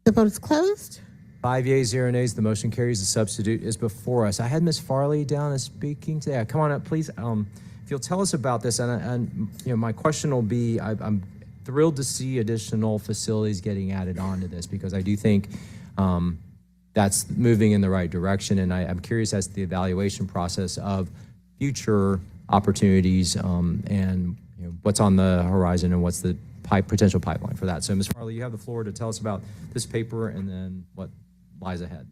B: The vote is closed.
A: 5 yeas, 0 nays. The motion carries. The substitute is before us. I had Ms. Farley down as speaking today. Come on up, please. If you'll tell us about this, and my question will be, I'm thrilled to see additional facilities getting added onto this because I do think that's moving in the right direction, and I'm curious as to the evaluation process of future opportunities and what's on the horizon and what's the potential pipeline for that. So, Ms. Farley, you have the floor to tell us about this paper and then what lies ahead.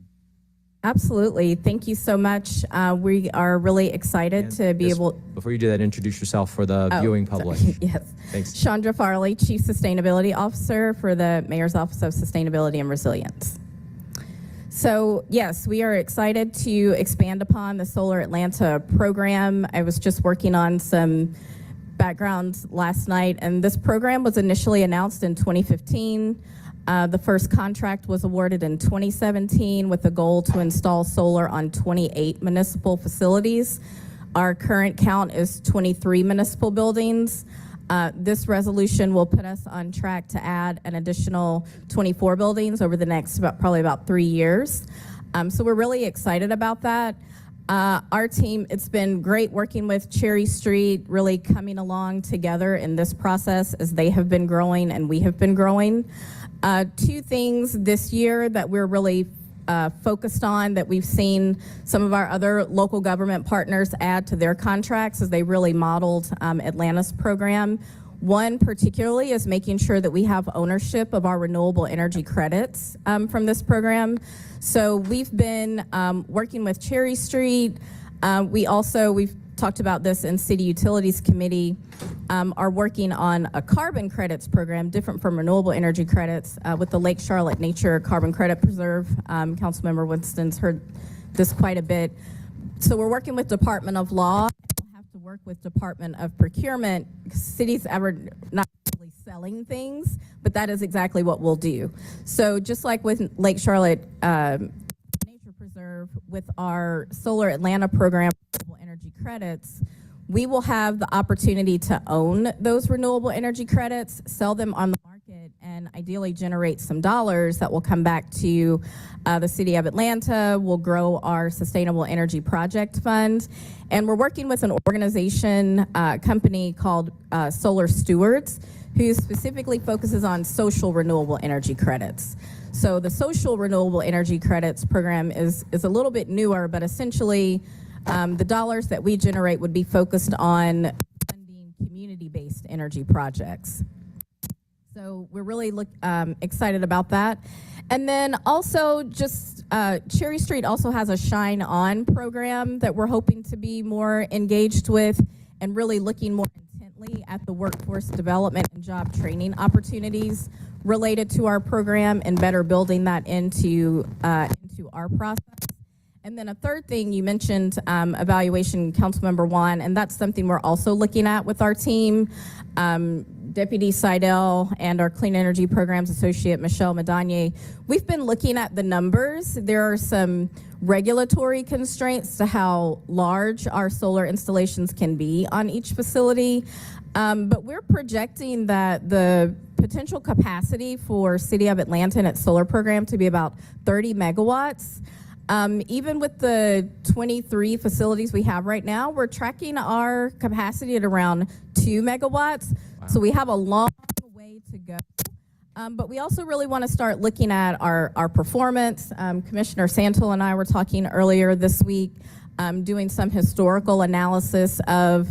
C: Absolutely. Thank you so much. We are really excited to be able...
A: Before you do that, introduce yourself for the viewing public.
C: Sorry. Yes.
A: Thanks.
C: Chandra Farley, Chief Sustainability Officer for the Mayor's Office of Sustainability and Resilience. So, yes, we are excited to expand upon the Solar Atlanta program. I was just working on some background last night, and this program was initially announced in 2015. The first contract was awarded in 2017 with the goal to install solar on 28 municipal facilities. Our current count is 23 municipal buildings. This resolution will put us on track to add an additional 24 buildings over the next probably about 3 years. So we're really excited about that. Our team, it's been great working with Cherry Street, really coming along together in this process as they have been growing and we have been growing. 2 things this year that we're really focused on that we've seen some of our other local government partners add to their contracts as they really modeled Atlanta's program. One particularly is making sure that we have ownership of our renewable energy credits from this program. So we've been working with Cherry Street. We've talked about this in City Utilities Committee, are working on a carbon credits program, different from renewable energy credits, with the Lake Charlotte Nature Carbon Credit Preserve. Councilmember Winston's heard this quite a bit. So we're working with Department of Law. We'll have to work with Department of Procurement. Cities ever not really selling things, but that is exactly what we'll do. So just like with Lake Charlotte Nature Preserve, with our Solar Atlanta program, renewable energy credits, we will have the opportunity to own those renewable energy credits, sell them on the market, and ideally generate some dollars that will come back to the City of Atlanta. We'll grow our Sustainable Energy Project Fund. And we're working with an organization, company called Solar Stewards, who specifically focuses on social renewable energy credits. So the social renewable energy credits program is a little bit newer, but essentially the dollars that we generate would be focused on funding community-based energy projects. So we're really excited about that. And then also just Cherry Street also has a Shine On program that we're hoping to be more engaged with and really looking more intently at the workforce development and job training opportunities related to our program and better building that into our process. And then a third thing, you mentioned evaluation, Councilmember Juan, and that's something we're also looking at with our team. Deputy Seidel and our Clean Energy Programs Associate, Michelle Madanier, we've been looking at the numbers. There are some regulatory constraints to how large our solar installations can be on each facility, but we're projecting that the potential capacity for City of Atlanta and its solar program to be about 30 megawatts. Even with the 23 facilities we have right now, we're tracking our capacity at around 2 megawatts. Wow. So we have a long way to go. But we also really want to start looking at our performance. Commissioner Santel and I were talking earlier this week, doing some historical analysis of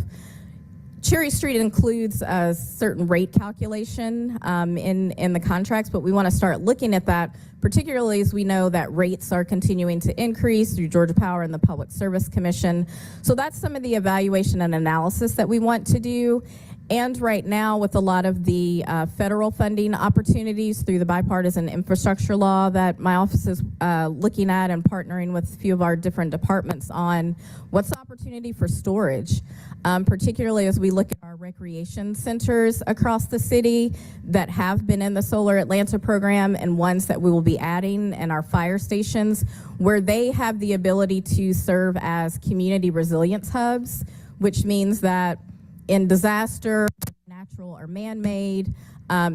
C: Cherry Street includes a certain rate calculation in the contracts, but we want to start looking at that, particularly as we know that rates are continuing to increase through Georgia Power and the Public Service Commission. So that's some of the evaluation and analysis that we want to do. And right now, with a lot of the federal funding opportunities through the bipartisan infrastructure law that my office is looking at and partnering with a few of our different departments on, what's the opportunity for storage? Particularly as we look at our recreation centers across the city that have been in the Solar Atlanta program and ones that we will be adding, and our fire stations, where they have the ability to serve as community resilience hubs, which means that in disaster, natural or man-made,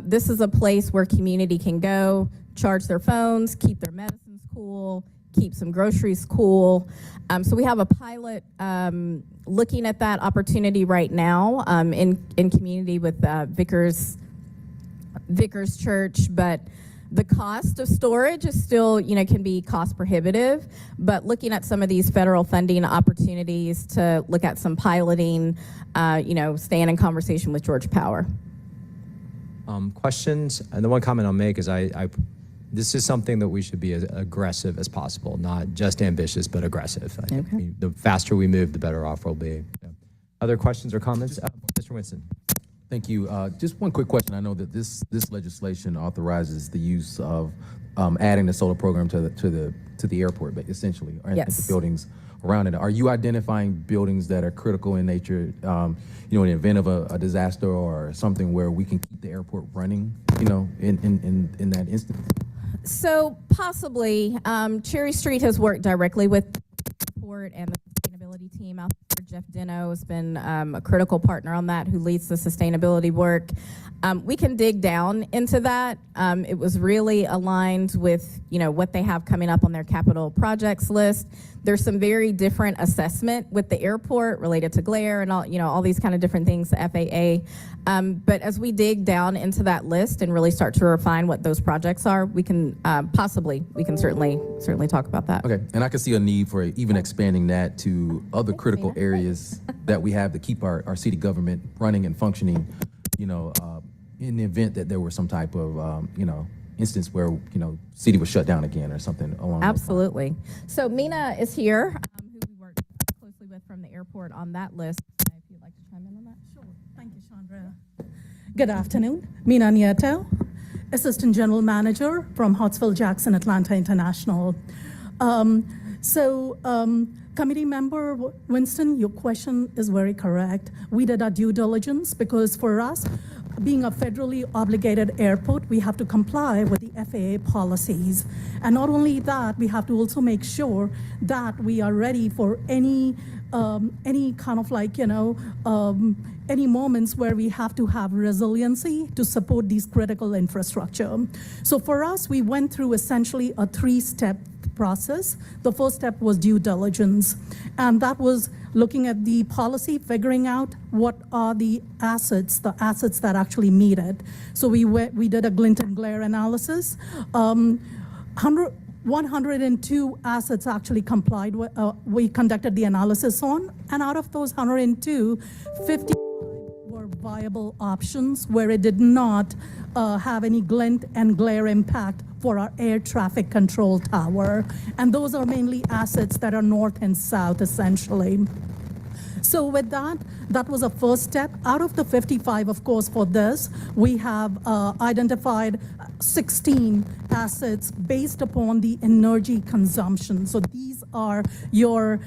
C: this is a place where community can go, charge their phones, keep their medicines cool, keep some groceries cool. So we have a pilot looking at that opportunity right now in community with Vickers Church, but the cost of storage is still, can be cost prohibitive, but looking at some of these federal funding opportunities to look at some piloting, staying in conversation with Georgia Power.
A: Questions? And the one comment I'll make is this is something that we should be as aggressive as possible, not just ambitious, but aggressive. I think the faster we move, the better off we'll be. Yeah. Other questions or comments? Mr. Winston.
Q: Thank you. Just one quick question. I know that this legislation authorizes the use of adding the solar program to the airport, but essentially, or
C: yes,
Q: the buildings around it. Are you identifying buildings that are critical in nature, in the event of a disaster or something where we can keep the airport running, in that instance?
C: So possibly, Cherry Street has worked directly with the airport and the sustainability team out there Jeff Deno has been a critical partner on that, who leads the sustainability work. We can dig down into that. It was really aligned with, what they have coming up on their capital projects list. There's some very different assessment with the airport related to glare and all these kind of different things, the FAA. But as we dig down into that list and really start to refine what those projects are, we can certainly talk about that.
Q: Okay, and I can see a need for even expanding that to other critical areas that we have to keep our city government running and functioning, in the event that there were some type of, instance where, city was shut down again or something along those lines.
C: Absolutely. So Mina is here, who we work closely with from the airport on that list. If you'd like to chime in on that.
R: Sure. Thank you, Chandra. Good afternoon. Mina Nieto, Assistant General Manager from Hartsfield Jackson Atlanta International. Committee Member Winston, your question is very correct. We did our due diligence because for us, being a federally obligated airport, we have to comply with the FAA policies. And not only that, we have to also make sure that we are ready for any kind of any moments where we have to have resiliency to support these critical infrastructure. So for us, we went through essentially a 3-step process. The first step was due diligence, and that was looking at the policy, figuring out what are the assets that actually meet it. So we did a glint and glare analysis. 102 assets actually complied with, we conducted the analysis on, and out of those 102, 50 were viable options where it did not have any glint and glare impact for our air traffic control tower. And those are mainly assets that are north and south, essentially. So with that was a first step. Out of the 55, of course, for this, we have identified 16 assets based upon the energy consumption. So these are your,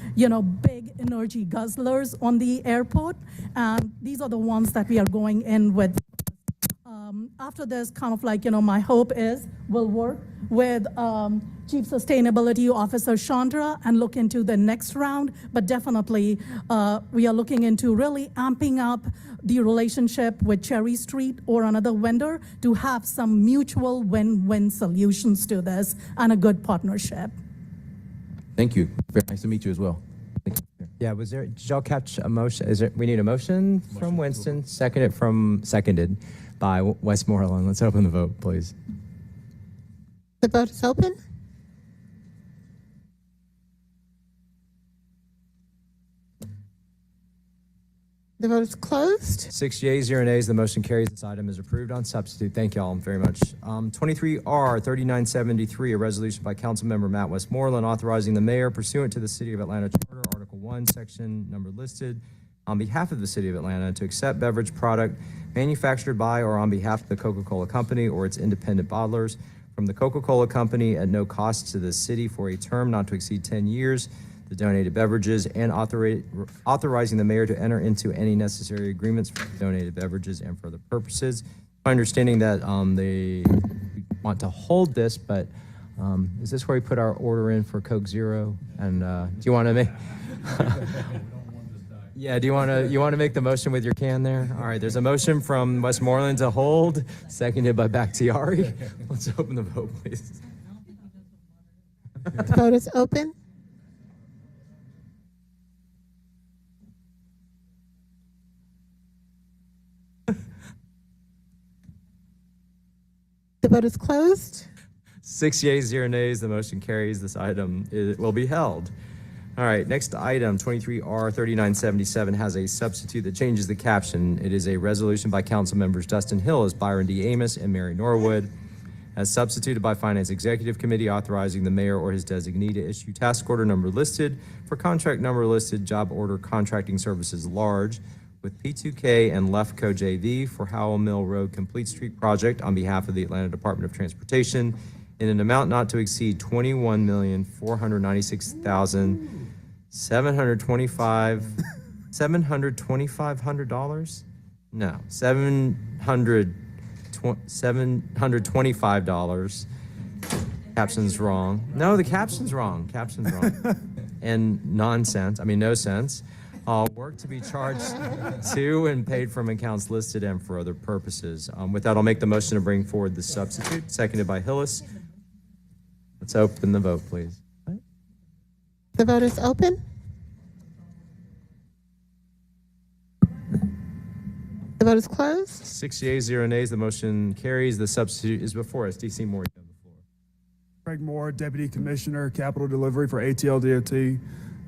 R: big energy guzzlers on the airport, and these are the ones that we are going in with. After this, kind of my hope is we'll work with Chief Sustainability Officer Chandra and look into the next round, but definitely we are looking into really amping up the relationship with Cherry Street or another vendor to have some mutual win-win solutions to this and a good partnership.
Q: Thank you. Very nice to meet you as well. Thank you.
A: Yeah, did y'all catch a motion? We need a motion from Winston, seconded by Westmoreland. Let's open the vote, please.
B: The vote is open. The vote is closed.
A: 6 yeas, 0 nays. The motion carries. This item is approved on substitute. Thank you all very much. 23R 3973, a resolution by Councilmember Matt Westmoreland authorizing the mayor pursuant to the City of Atlanta Charter, Article 1, Section number listed, on behalf of the City of Atlanta to accept beverage product manufactured by or on behalf of the Coca-Cola Company or its independent bottlers from the Coca-Cola Company at no cost to the city for a term not to exceed 10 years, the donated beverages, and authorizing the mayor to enter into any necessary agreements for the donated beverages and for other purposes. My understanding that they want to hold this, but is this where we put our order in for Coke Zero? And do you want to make? Yeah, do you want to make the motion with your can there? All right, there's a motion from Westmoreland to hold, seconded by Bakhtiari. Let's open the vote, please.
B: The vote is open. The vote is closed.
A: 6 yeas, 0 nays. The motion carries. This item will be held. All right, next item, 23R 3977, has a substitute that changes the caption. It is a resolution by council members Dustin Hill as Byron D. Amos and Mary Norwood, as substituted by Finance Executive Committee, authorizing the mayor or his designee to issue task order number listed for contract number listed job order contracting services large with P2K and Lefco JV for Howell Mill Road Complete Street Project on behalf of the Atlanta Department of Transportation in an amount not to exceed $21,496,725. No, $725. Caption's wrong. No, the caption's wrong. And nonsense. I mean, no sense. work to be charged to and paid from accounts listed and for other purposes. With that, I'll make the motion to bring forward the substitute, seconded by Hillis. Let's open the vote, please.
B: The vote is open. The vote is closed.
A: 6 yeas, 0 nays. The motion carries. The substitute is before us. DC Moore, you have the floor.
I: Craig Moore, Deputy Commissioner, Capital Delivery for ATL DOT.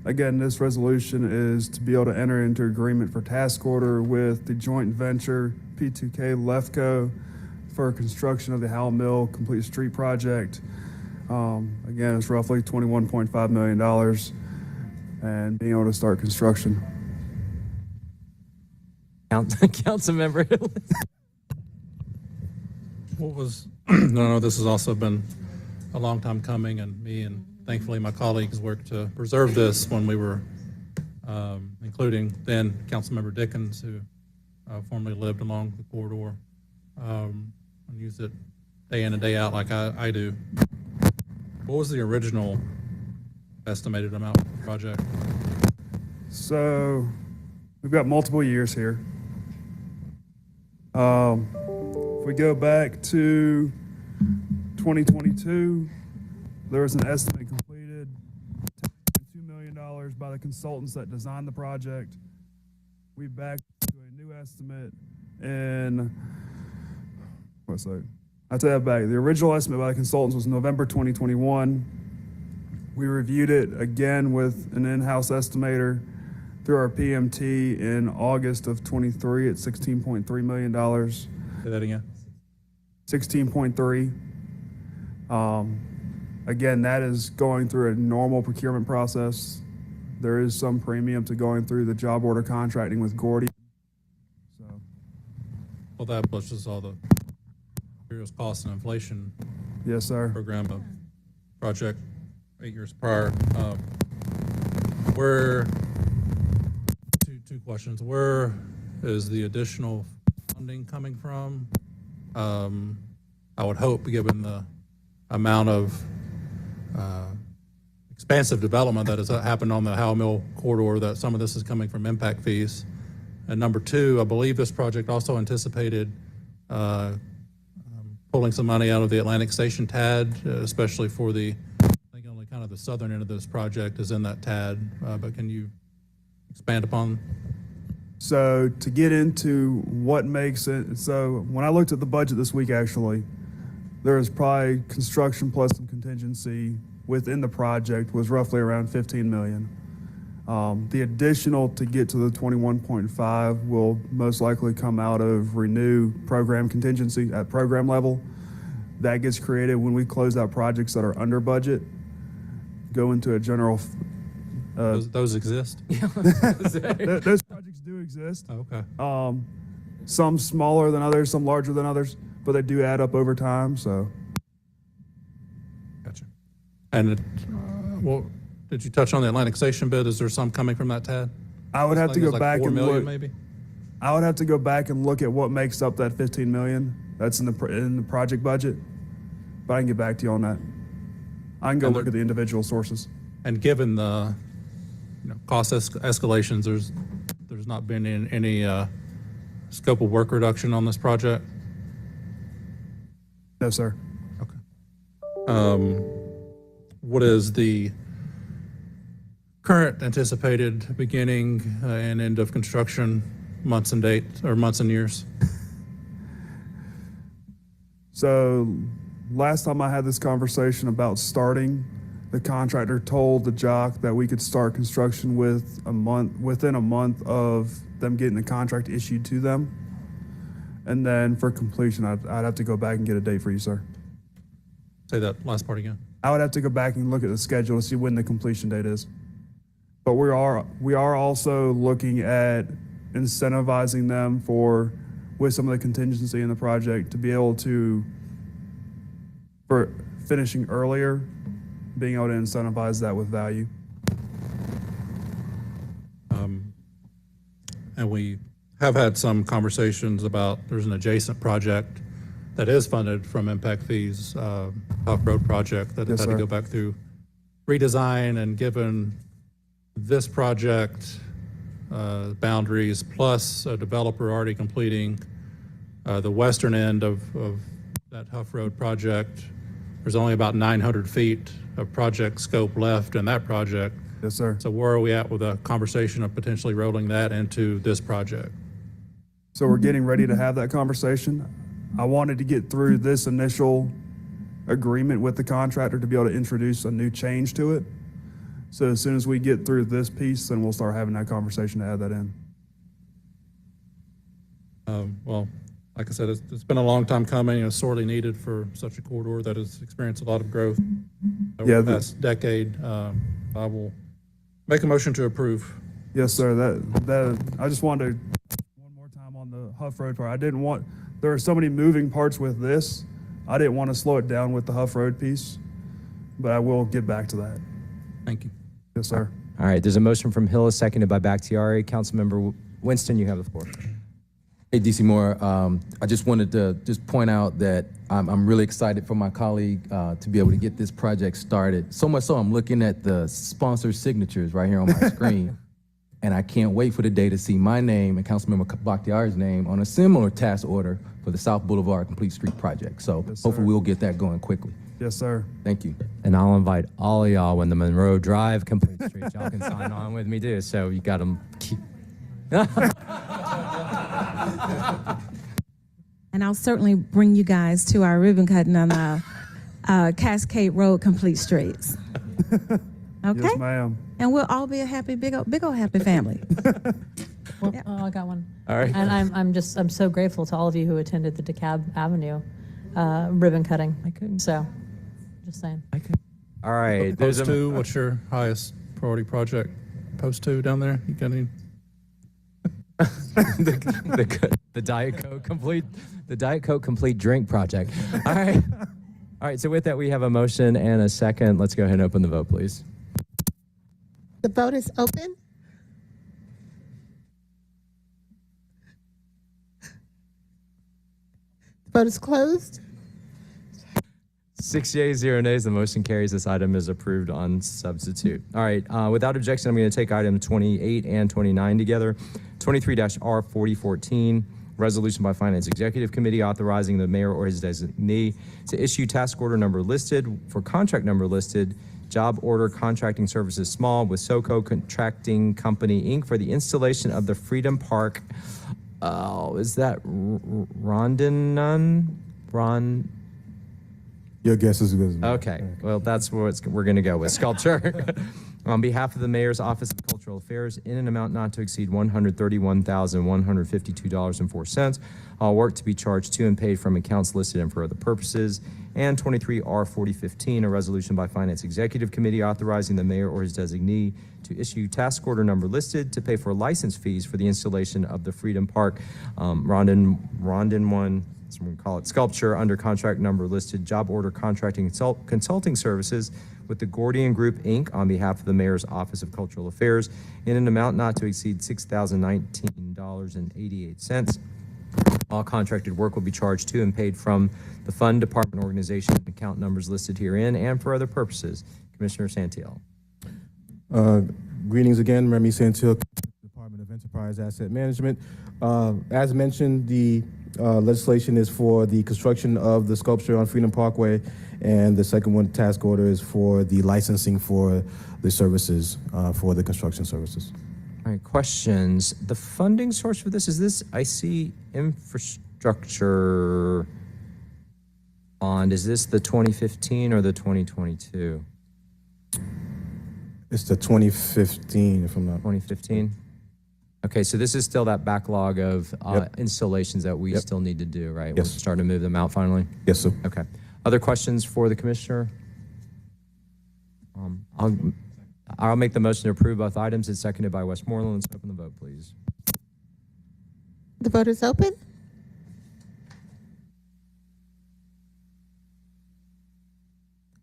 I: Again, this resolution is to be able to enter into agreement for task order with the joint venture P2K Lefco for construction of the Howell Mill Complete Street Project. Again, it's roughly $21.5 million and being able to start construction.
A: Councilmember Hillis.
J: What was, no, this has also been a long time coming, and me and thankfully my colleagues worked to preserve this when we were, including then Councilmember Dickens, who formerly lived along the corridor, and used it day in and day out like I do. What was the original estimated amount of the project?
I: So we've got multiple years here. If we go back to 2022, there was an estimate completed, $2 million by the consultants that designed the project. We backed to a new estimate in, what's that? I take that back. The original estimate by the consultants was November 2021. We reviewed it again with an in-house estimator through our PMT in August of 23 at $16.3 million.
J: Say that again.
I: 16.3. Again, that is going through a normal procurement process. There is some premium to going through the job order contracting with Gordy. So,
J: Well, that plus just all the materials cost and inflation
I: yes, sir.
J: program of project 8 years prior. Where, two questions. Where is the additional funding coming from? I would hope, given the amount of expansive development that has happened on the Howell Mill corridor, that some of this is coming from impact fees. And number two, I believe this project also anticipated pulling some money out of the Atlantic Station TAD, especially for the, I think only kind of the southern end of this project is in that TAD, but can you expand upon?
I: So to get into what makes it, so when I looked at the budget this week, actually, there was probably construction plus some contingency within the project was roughly around 15 million. The additional to get to the 21.5 will most likely come out of Renew program contingency at program level. That gets created when we close out projects that are under budget, go into a general.
J: Those exist?
I: Those projects do exist.
J: Okay.
I: Some smaller than others, some larger than others, but they do add up over time. So.
J: Gotcha. And well, did you touch on the Atlantic Station bid? Is there some coming from that TAD?
I: I would have to go back
J: 4
I: and
J: million
I: look.
J: Maybe.
I: I would have to go back and look at what makes up that 15 million. That's in the project budget. But I can get back to you on that. I can go look at the individual sources.
J: And given the cost escalations, there's not been any scope of work reduction on this project?
I: No, sir.
J: Okay. What is the current anticipated beginning and end of construction months and date, or months and years?
I: So last time I had this conversation about starting, the contractor told the JOC that we could start construction within a month of them getting the contract issued to them. And then for completion, I'd have to go back and get a date for you, sir.
J: Say that last part again.
I: I would have to go back and look at the schedule to see when the completion date is. But we are also looking at incentivizing them with some of the contingency in the project to be able to, for finishing earlier, being able to incentivize that with value.
J: And we have had some conversations about there's an adjacent project that is funded from impact fees, Puff Road project that has had to go back through redesign, and given this project boundaries, plus a developer already completing the western end of that Huff Road project. There's only about 900 feet of project scope left in that project.
I: Yes, sir.
J: So where are we at with a conversation of potentially rolling that into this project?
I: So we're getting ready to have that conversation. I wanted to get through this initial agreement with the contractor to be able to introduce a new change to it. So as soon as we get through this piece, then we'll start having that conversation to add that in.
J: Well, like I said, it's been a long time coming and it's sorely needed for such a corridor that has experienced a lot of growth over the past decade. I will make a motion to approve.
I: Yes, sir. That I just wanted to one more time on the Huff Road part. There are so many moving parts with this. I didn't want to slow it down with the Huff Road piece, but I will get back to that.
J: Thank you.
I: Yes, sir.
A: All right, there's a motion from Hillis, seconded by Bakhtiari. Councilmember Winston, you have the floor.
Q: Hey, DC Moore, I just wanted to just point out that I'm really excited for my colleague to be able to get this project started. So much so I'm looking at the sponsor signatures right here on my screen. And I can't wait for the day to see my name and Councilmember Bakhtiari's name on a similar task order for the South Boulevard Complete Street project. So hopefully we'll get that going quickly.
I: Yes, sir.
Q: Thank you.
A: And I'll invite all of y'all when the Monroe Drive Complete Street, y'all can sign on with me too. So you got them.
H: And I'll certainly bring you guys to our ribbon cutting on Cascade Road Complete Streets. Okay?
I: Yes, ma'am.
H: And we'll all be a happy, big old happy family.
G: Well, oh, I got one.
A: All right.
G: And I'm so grateful to all of you who attended the DeKalb Avenue ribbon cutting. I couldn't. So, just saying.
A: I could. All right.
J: Post 2, what's your highest priority project? Post 2 down there? You got any?
A: the Diet Coke complete drink project. All right. All right. So with that, we have a motion and a second. Let's go ahead and open the vote, please.
B: The vote is open. The vote is closed.
A: 6 yeas, 0 nays. The motion carries. This item is approved on substitute. All right. Without objection, I'm going to take item 28 and 29 together. 23-R4014, resolution by Finance Executive Committee authorizing the mayor or his designee to issue task order number listed for contract number listed, job order contracting services small with SoCo Contracting Company, Inc. for the installation of the Freedom Park. Oh, is that Rondon?
M: Your guess is good.
A: Okay, well, that's what we're going to go with. Sculpture. On behalf of the Mayor's Office of Cultural Affairs, in an amount not to exceed $131,152.04. All work to be charged to and paid from accounts listed and for other purposes. And 23-R4015, a resolution by Finance Executive Committee authorizing the mayor or his designee to issue task order number listed to pay for license fees for the installation of the Freedom Park Rondon 1. So we're going to call it sculpture under contract number listed, job order contracting consulting services with the Gordian Group, Inc. on behalf of the Mayor's Office of Cultural Affairs in an amount not to exceed $6,019.88. All contracted work will be charged to and paid from the fund, department, organization, and account numbers listed herein and for other purposes. Commissioner Santiel.
M: Greetings again, Remy Santil, Department of Enterprise Asset Management. As mentioned, the legislation is for the construction of the sculpture on Freedom Parkway, and the second one, task order, is for the licensing for the services, for the construction services.
A: All right, questions. The funding source for this, is this IC infrastructure bond? Is this the 2015 or the 2022?
M: It's the 2015, if I'm not.
A: 2015? Okay, so this is still that backlog of installations that we still need to do, right?
M: Yes.
A: We're starting to move them out finally?
M: Yes, sir.
A: Okay. Other questions for the commissioner? I'll make the motion to approve both items. It's seconded by Westmoreland. Let's open the vote, please.
B: The vote is open.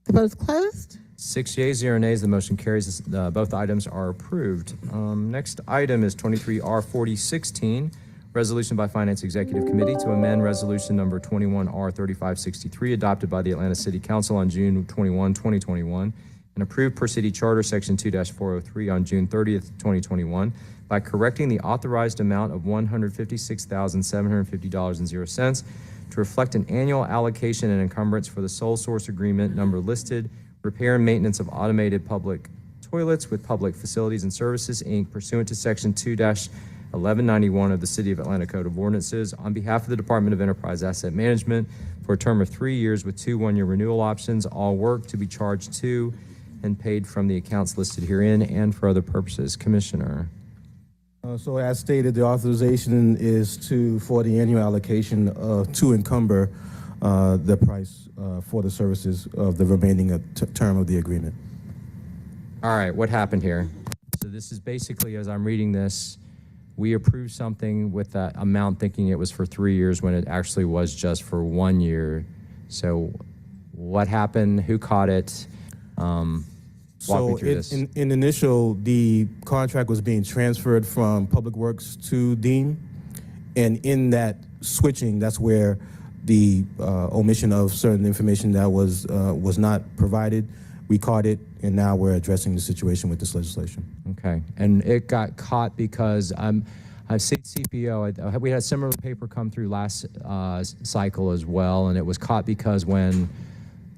B: The vote is closed.
A: 6 yeas, 0 nays. The motion carries. Both items are approved. Next item is 23-R4016, resolution by Finance Executive Committee to amend resolution number 21-R3563 adopted by the Atlanta City Council on June 21, 2021, and approved per city charter section 2-403 on June 30th, 2021 by correcting the authorized amount of $156,750.00 to reflect an annual allocation and encumbrance for the sole source agreement number listed, repair and maintenance of automated public toilets with Public Facilities and Services, Inc., pursuant to section 2-1191 of the City of Atlanta Code of Ordinances on behalf of the Department of Enterprise Asset Management for a term of 3 years with 2 one-year renewal options, all work to be charged to and paid from the accounts listed herein and for other purposes. Commissioner.
L: So as stated, the authorization is for the annual allocation to encumber the price for the services of the remaining term of the agreement.
A: All right, what happened here? So this is basically, as I'm reading this, we approved something with that amount thinking it was for 3 years when it actually was just for 1 year. So what happened? Who caught it? Walk me through this.
L: In initial, the contract was being transferred from Public Works to Dean, and in that switching, that's where the omission of certain information that was not provided, we caught it, and now we're addressing the situation with this legislation.
A: Okay, and it got caught because I've seen CPO. We had a similar paper come through last cycle as well, and it was caught because when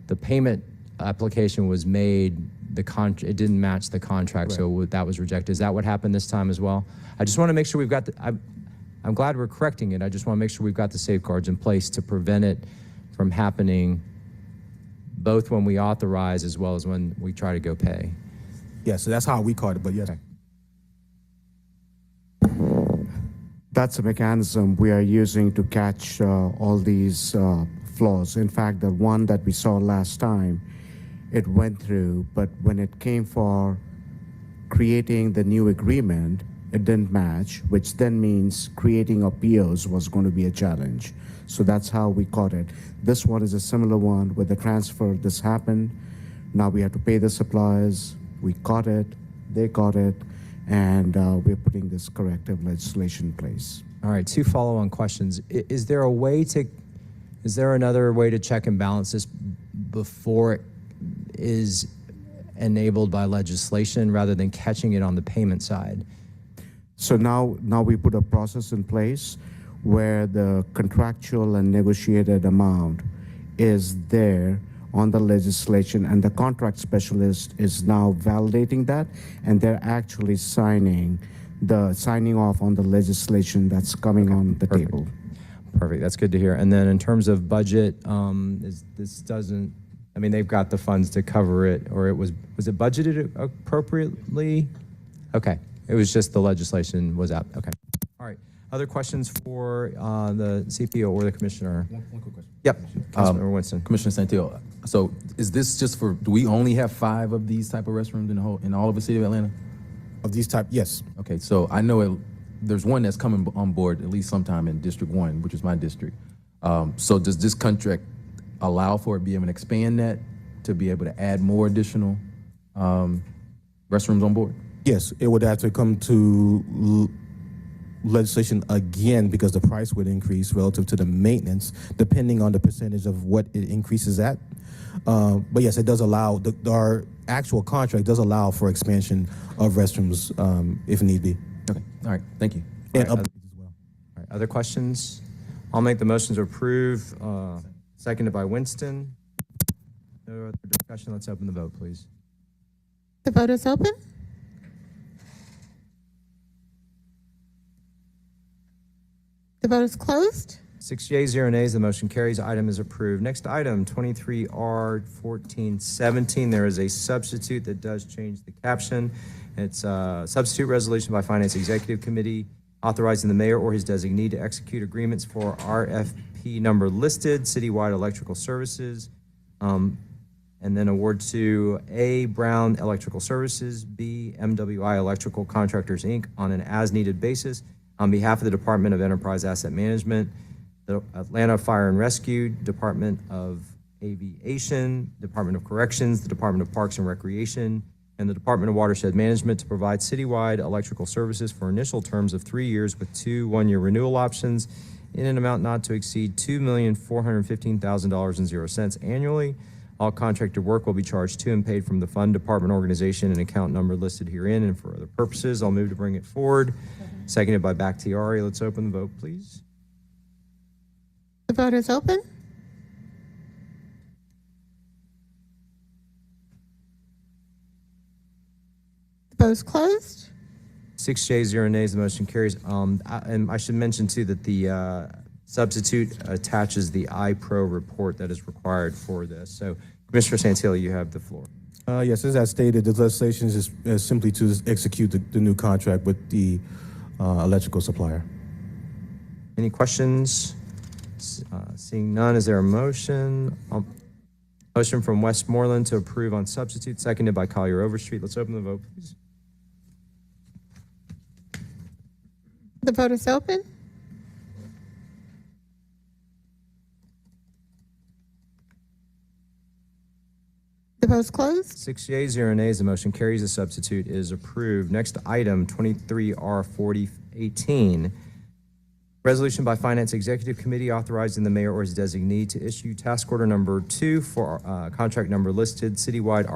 A: the payment application was made, it didn't match the contract, so that was rejected. Is that what happened this time as well? I just want to make sure we've got I'm glad we're correcting it. I just want to make sure we've got the safeguards in place to prevent it from happening both when we authorize as well as when we try to go pay.
L: Yeah, so that's how we caught it, but yes.
P: That's a mechanism we are using to catch all these flaws. In fact, the one that we saw last time, it went through, but when it came for creating the new agreement, it didn't match, which then means creating POs was going to be a challenge. So that's how we caught it. This one is a similar one with the transfer. This happened. Now we have to pay the suppliers. We caught it. They caught it. And we're putting this corrective legislation in place.
A: All right, 2 follow-on questions. Is there another way to check and balance this before it is enabled by legislation rather than catching it on the payment side?
P: So now we put a process in place where the contractual and negotiated amount is there on the legislation, and the contract specialist is now validating that, and they're actually signing off on the legislation that's coming on the table.
A: Perfect, that's good to hear. And then in terms of budget, they've got the funds to cover it, or was it budgeted appropriately? Okay, it was just the legislation was out. Okay, all right. Other questions for the CPO or the commissioner?
Q: One quick question.
A: Yep, Councilmember Winston.
Q: Commissioner Santillo, so is this just do we only have 5 of these type of restrooms in all of the city of Atlanta?
L: Of these type, yes.
Q: Okay, so I know there's one that's coming on board at least sometime in District 1, which is my district. So does this contract allow for it be able to expand that to be able to add more additional restrooms on board?
L: Yes, it would have to come to legislation again because the price would increase relative to the maintenance, depending on the percentage of what it increases at. But yes, it does allow, our actual contract does allow for expansion of restrooms if need be.
Q: Okay, all right, thank you.
L: And
A: All right, other questions? I'll make the motion to approve, seconded by Winston. No other discussion, let's open the vote, please.
B: The vote is open. The vote is closed.
A: 6 yeas, 0 nays, the motion carries. Item is approved. Next item, 23R1417. There is a substitute that does change the caption. It's a substitute resolution by Finance Executive Committee authorizing the mayor or his designee to execute agreements for RFP number listed, citywide electrical services, and then award to A, Brown Electrical Services, B, MWI Electrical Contractors, Inc., on an as-needed basis on behalf of the Department of Enterprise Asset Management, the Atlanta Fire and Rescue, Department of Aviation, Department of Corrections, the Department of Parks and Recreation, and the Department of Watershed Management to provide citywide electrical services for initial terms of 3 years with 2 one-year renewal options in an amount not to exceed $2,415,000.00 annually. All contracted work will be charged to and paid from the fund, department, organization, and account number listed herein and for other purposes. I'll move to bring it forward. Seconded by Bakhtiari. Let's open the vote, please.
B: The vote is open. The vote is closed.
A: 6 yeas, 0 nays, the motion carries. And I should mention too that the substitute attaches the iPro report that is required for this. So Commissioner Santilli, you have the floor.
M: Yes, as I stated, the legislation is simply to execute the new contract with the electrical supplier.
A: Any questions? Seeing none, is there a motion? Motion from Westmoreland to approve on substitute, seconded by Collier Overstreet. Let's open the vote, please.
B: The vote is open. The vote is closed.
A: 6 yeas, 0 nays, the motion carries. The substitute is approved. Next item, 23R4018. Resolution by Finance Executive Committee authorizing the mayor or his designee to issue task order number 2 for contract number listed, citywide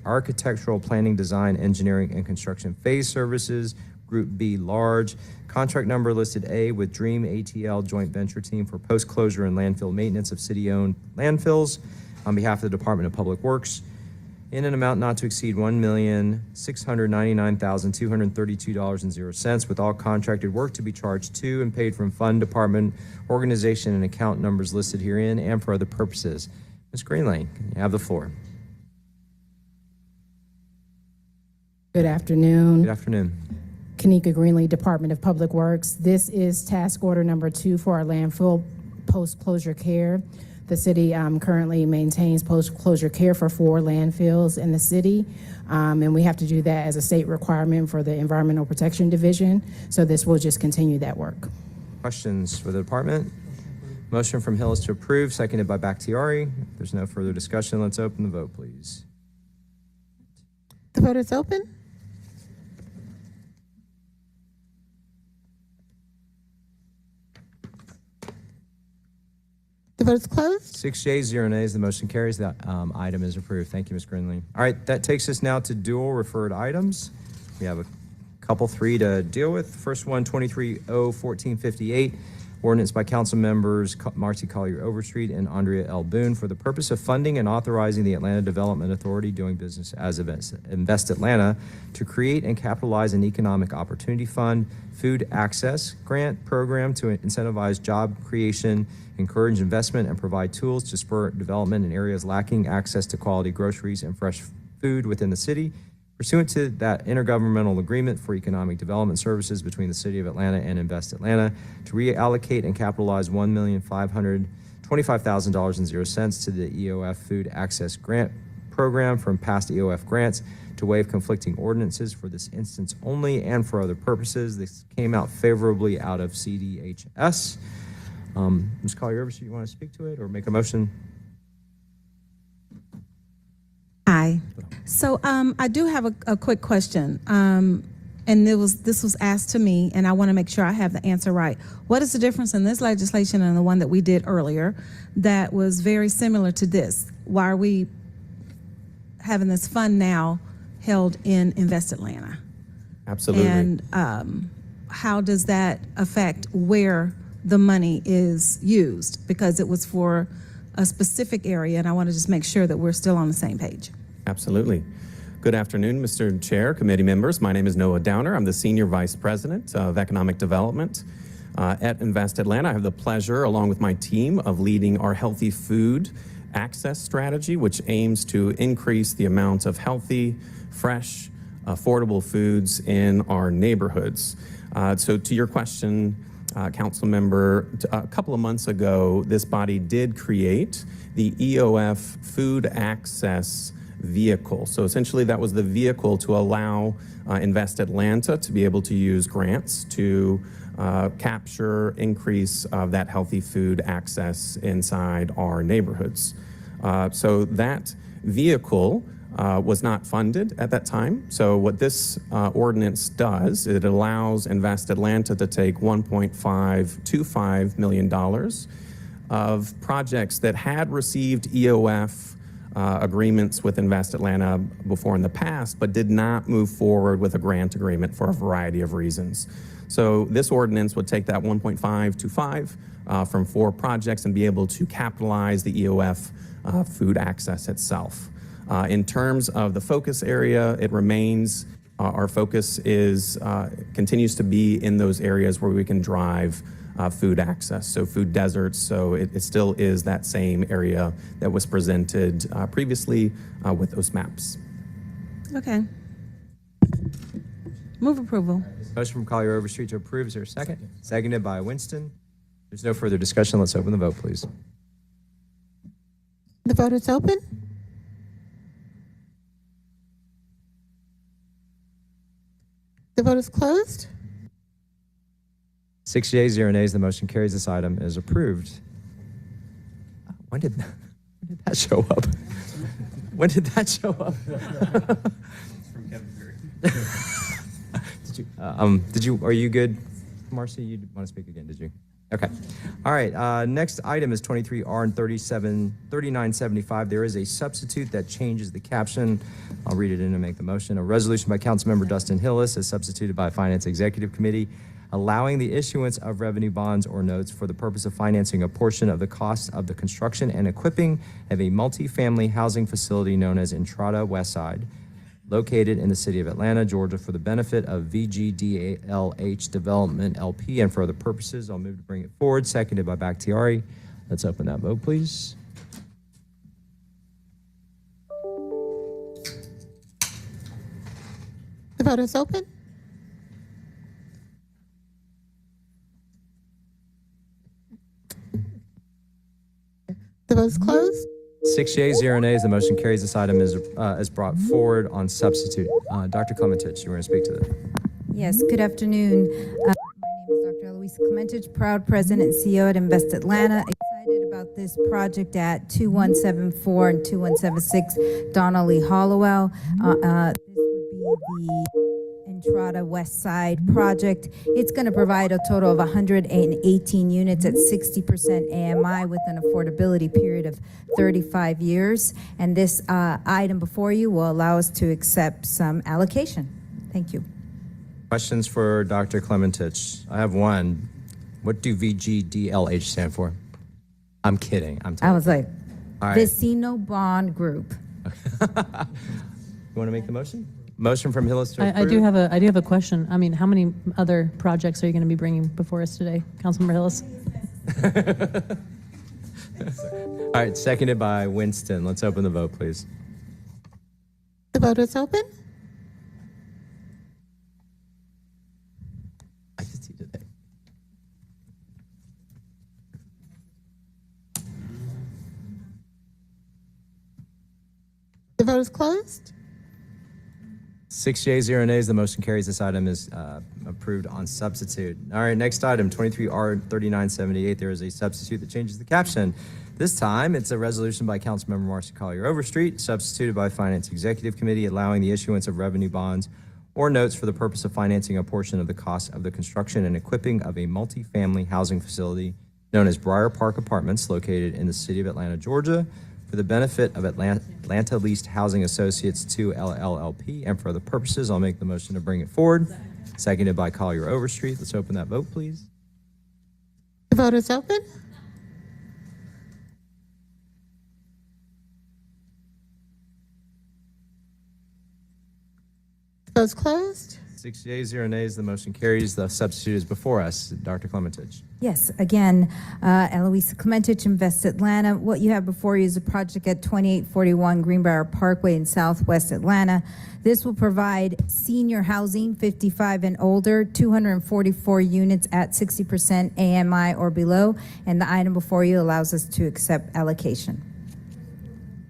A: architectural planning, design, engineering, and construction phase services, Group B large. Contract number listed A with Dream ATL joint venture team for post-closure and landfill maintenance of city-owned landfills on behalf of the Department of Public Works in an amount not to exceed $1,699,232.00, with all contracted work to be charged to and paid from fund, department, organization, and account numbers listed herein and for other purposes. Ms. Greenlane, you have the floor.
S: Good afternoon.
A: Good afternoon.
S: Kanika Greenlee, Department of Public Works. This is task order number 2 for our landfill post-closure care. The city currently maintains post-closure care for 4 landfills in the city, and we have to do that as a state requirement for the Environmental Protection Division, so this will just continue that work.
A: Questions for the department? Motion from Hillis to approve, seconded by Bakhtiari. If there's no further discussion, let's open the vote, please.
B: The vote is open. The vote is closed.
A: 6 yeas, 0 nays, the motion carries. That item is approved. Thank you, Ms. Greenlee. All right, that takes us now to dual referred items. We have a couple, 3 to deal with. First one, 23-0-1458, ordinance by council members Marcy Collier Overstreet and Andrea L. Boone for the purpose of funding and authorizing the Atlanta Development Authority doing business as Invest Atlanta to create and capitalize an economic opportunity fund, food access grant program to incentivize job creation, encourage investment, and provide tools to spur development in areas lacking access to quality groceries and fresh food within the city, pursuant to that intergovernmental agreement for economic development services between the City of Atlanta and Invest Atlanta, to reallocate and capitalize $1,525,000.00 to the EOF Food Access Grant Program from past EOF grants, to waive conflicting ordinances for this instance only and for other purposes. This came out favorably out of CDHS. Ms. Collier, you want to speak to it or make a motion?
H: Hi. So I do have a quick question. And this was asked to me, and I want to make sure I have the answer right. What is the difference in this legislation and the one that we did earlier that was very similar to this? Why are we having this fund now held in Invest Atlanta?
N: Absolutely.
H: And how does that affect where the money is used? Because it was for a specific area, and I want to just make sure that we're still on the same page.
T: Absolutely. Good afternoon, Mr. Chair, committee members. My name is Noah Downer. I'm the Senior Vice President of Economic Development at Invest Atlanta. I have the pleasure, along with my team, of leading our healthy food access strategy, which aims to increase the amount of healthy, fresh, affordable foods in our neighborhoods. So to your question, Council Member, a couple of months ago, this body did create the EOF Food Access Vehicle. So essentially that was the vehicle to allow Invest Atlanta to be able to use grants to capture, increase that healthy food access inside our neighborhoods. So that vehicle was not funded at that time. So what this ordinance does, it allows Invest Atlanta to take $1.525 million of projects that had received EOF agreements with Invest Atlanta before in the past, but did not move forward with a grant agreement for a variety of reasons. So this ordinance would take that 1.525 from 4 projects and be able to capitalize the EOF food access itself. In terms of the focus area, it remains, our focus is, continues to be in those areas where we can drive food access, so food deserts. So it still is that same area that was presented previously with those maps.
H: Okay. Move approval.
A: Motion from Collier Overstreet to approve. Is there a second? Seconded by Winston. There's no further discussion. Let's open the vote, please.
B: The vote is open. The vote is closed.
A: 6 yeas, 0 nays. The motion carries. This item is approved. When did that show up? When did that show up? Are you good, Marcy? You want to speak again, did you? Okay. All right. Next item is 23R and 3975. There is a substitute that changes the caption. I'll read it in and make the motion. A resolution by Councilmember Dustin Hillis is substituted by Finance Executive Committee, allowing the issuance of revenue bonds or notes for the purpose of financing a portion of the cost of the construction and equipping of a multifamily housing facility known as Entrada Westside, located in the city of Atlanta, Georgia, for the benefit of VGDLH Development LP and for other purposes. I'll move to bring it forward, seconded by Bakhtiari. Let's open that vote, please.
B: The vote is open. The vote is closed.
A: 6 yeas, 0 nays. The motion carries. This item is brought forward on substitute. Dr. Clementich, you want to speak to that?
U: Yes, good afternoon. My name is Dr. Eloise Clementich, proud president and CEO at Invest Atlanta. Excited about this project at 2174 and 2176 Donnelly Hollowell. This would be the Entrada West Side project. It's going to provide a total of 118 units at 60% AMI with an affordability period of 35 years. And this item before you will allow us to accept some allocation. Thank you.
A: Questions for Dr. Clementich? I have one. What do VGDLH stand for? I'm kidding.
U: I was like,
A: all right.
U: Vecino Bond Group.
A: You want to make the motion? Motion from Hillis to approve.
G: I do have a question. I mean, how many other projects are you going to be bringing before us today, Councilmember Hillis?
A: All right, seconded by Winston. Let's open the vote, please.
B: The vote is open.
A: I can see today.
B: The vote is closed.
A: 6 yeas, 0 nays. The motion carries. This item is approved on substitute. All right, next item, 23R 3978. There is a substitute that changes the caption. This time, it's a resolution by Councilmember Marcy Collier Overstreet, substituted by Finance Executive Committee, allowing the issuance of revenue bonds or notes for the purpose of financing a portion of the cost of the construction and equipping of a multifamily housing facility known as Briar Park Apartments, located in the city of Atlanta, Georgia, for the benefit of Atlanta Leased Housing Associates 2 LLP and for other purposes. I'll make the motion to bring it forward. Seconded by Collier Overstreet. Let's open that vote, please.
B: The vote is open. The vote is closed.
A: 6 yeas, 0 nays. The motion carries. The substitute is before us. Dr. Clementich.
U: Yes, again, Eloise Clementich, Invest Atlanta. What you have before you is a project at 2841 Greenbrier Parkway in Southwest Atlanta. This will provide senior housing, 55 and older, 244 units at 60% AMI or below, and the item before you allows us to accept allocation.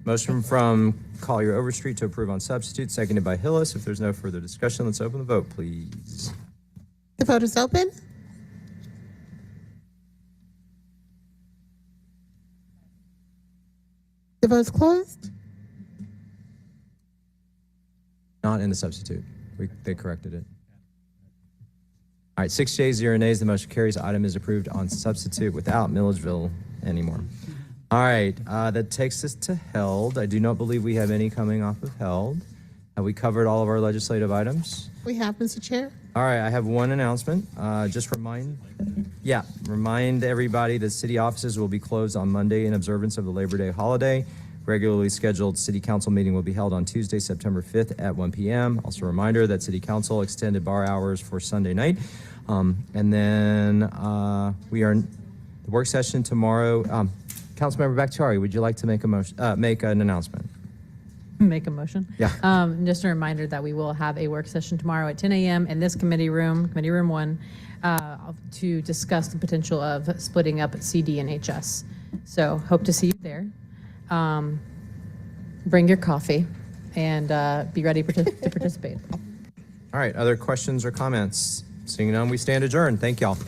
A: Motion from Collier Overstreet to approve on substitute, seconded by Hillis. If there's no further discussion, let's open the vote, please.
B: The vote is open. The vote is closed.
A: Not in the substitute. They corrected it. All right, 6 yeas, 0 nays. The motion carries. Item is approved on substitute without Milledgeville anymore. All right, that takes us to held. I do not believe we have any coming off of held. Have we covered all of our legislative items?
B: We have, Mr. Chair.
A: All right, I have one announcement. Just remind everybody that city offices will be closed on Monday in observance of the Labor Day holiday. Regularly scheduled city council meeting will be held on Tuesday, September 5th at 1 p.m. Also a reminder that city council extended bar hours for Sunday night. And then we are, the work session tomorrow. Councilmember Bakhtiari, would you like to make an announcement?
G: Make a motion?
A: Yeah.
G: Just a reminder that we will have a work session tomorrow at 10 a.m. in this committee room 1, to discuss the potential of splitting up CD and HS. So hope to see you there. Bring your coffee and be ready to participate.
A: All right, other questions or comments? Seeing none, we stand adjourned. Thank y'all.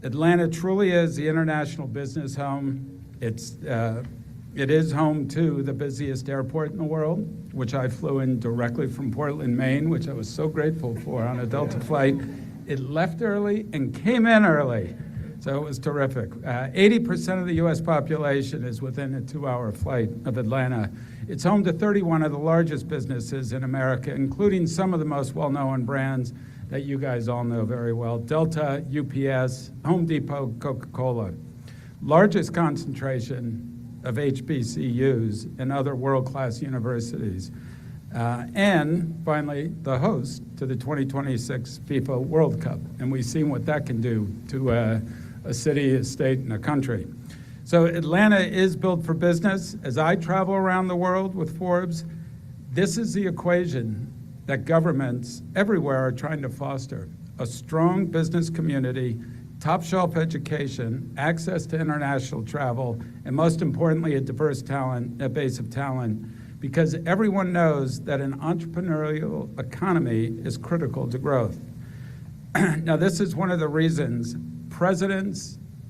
F: Atlanta truly is the international business home. It is home to the busiest airport in the world, which I flew in directly from Portland, Maine, which I was so grateful for on a Delta flight. It left early and came in early, so it was terrific. 80% of the U.S. population is within a 2-hour flight of Atlanta. It's home to 31 of the largest businesses in America, including some of the most well-known brands that you guys all know very well: Delta, UPS, Home Depot, Coca-Cola. Largest concentration of HBCUs and other world-class universities. And finally, the host to the 2026 FIFA World Cup. And we've seen what that can do to a city, a state, and a country. So Atlanta is built for business. As I travel around the world with Forbes, this is the equation that governments everywhere are trying to foster: a strong business community, top-shelf education, access to international travel, and most importantly, a diverse base of talent, because everyone knows that an entrepreneurial economy is critical to growth. Now, this is one of the reasons presidents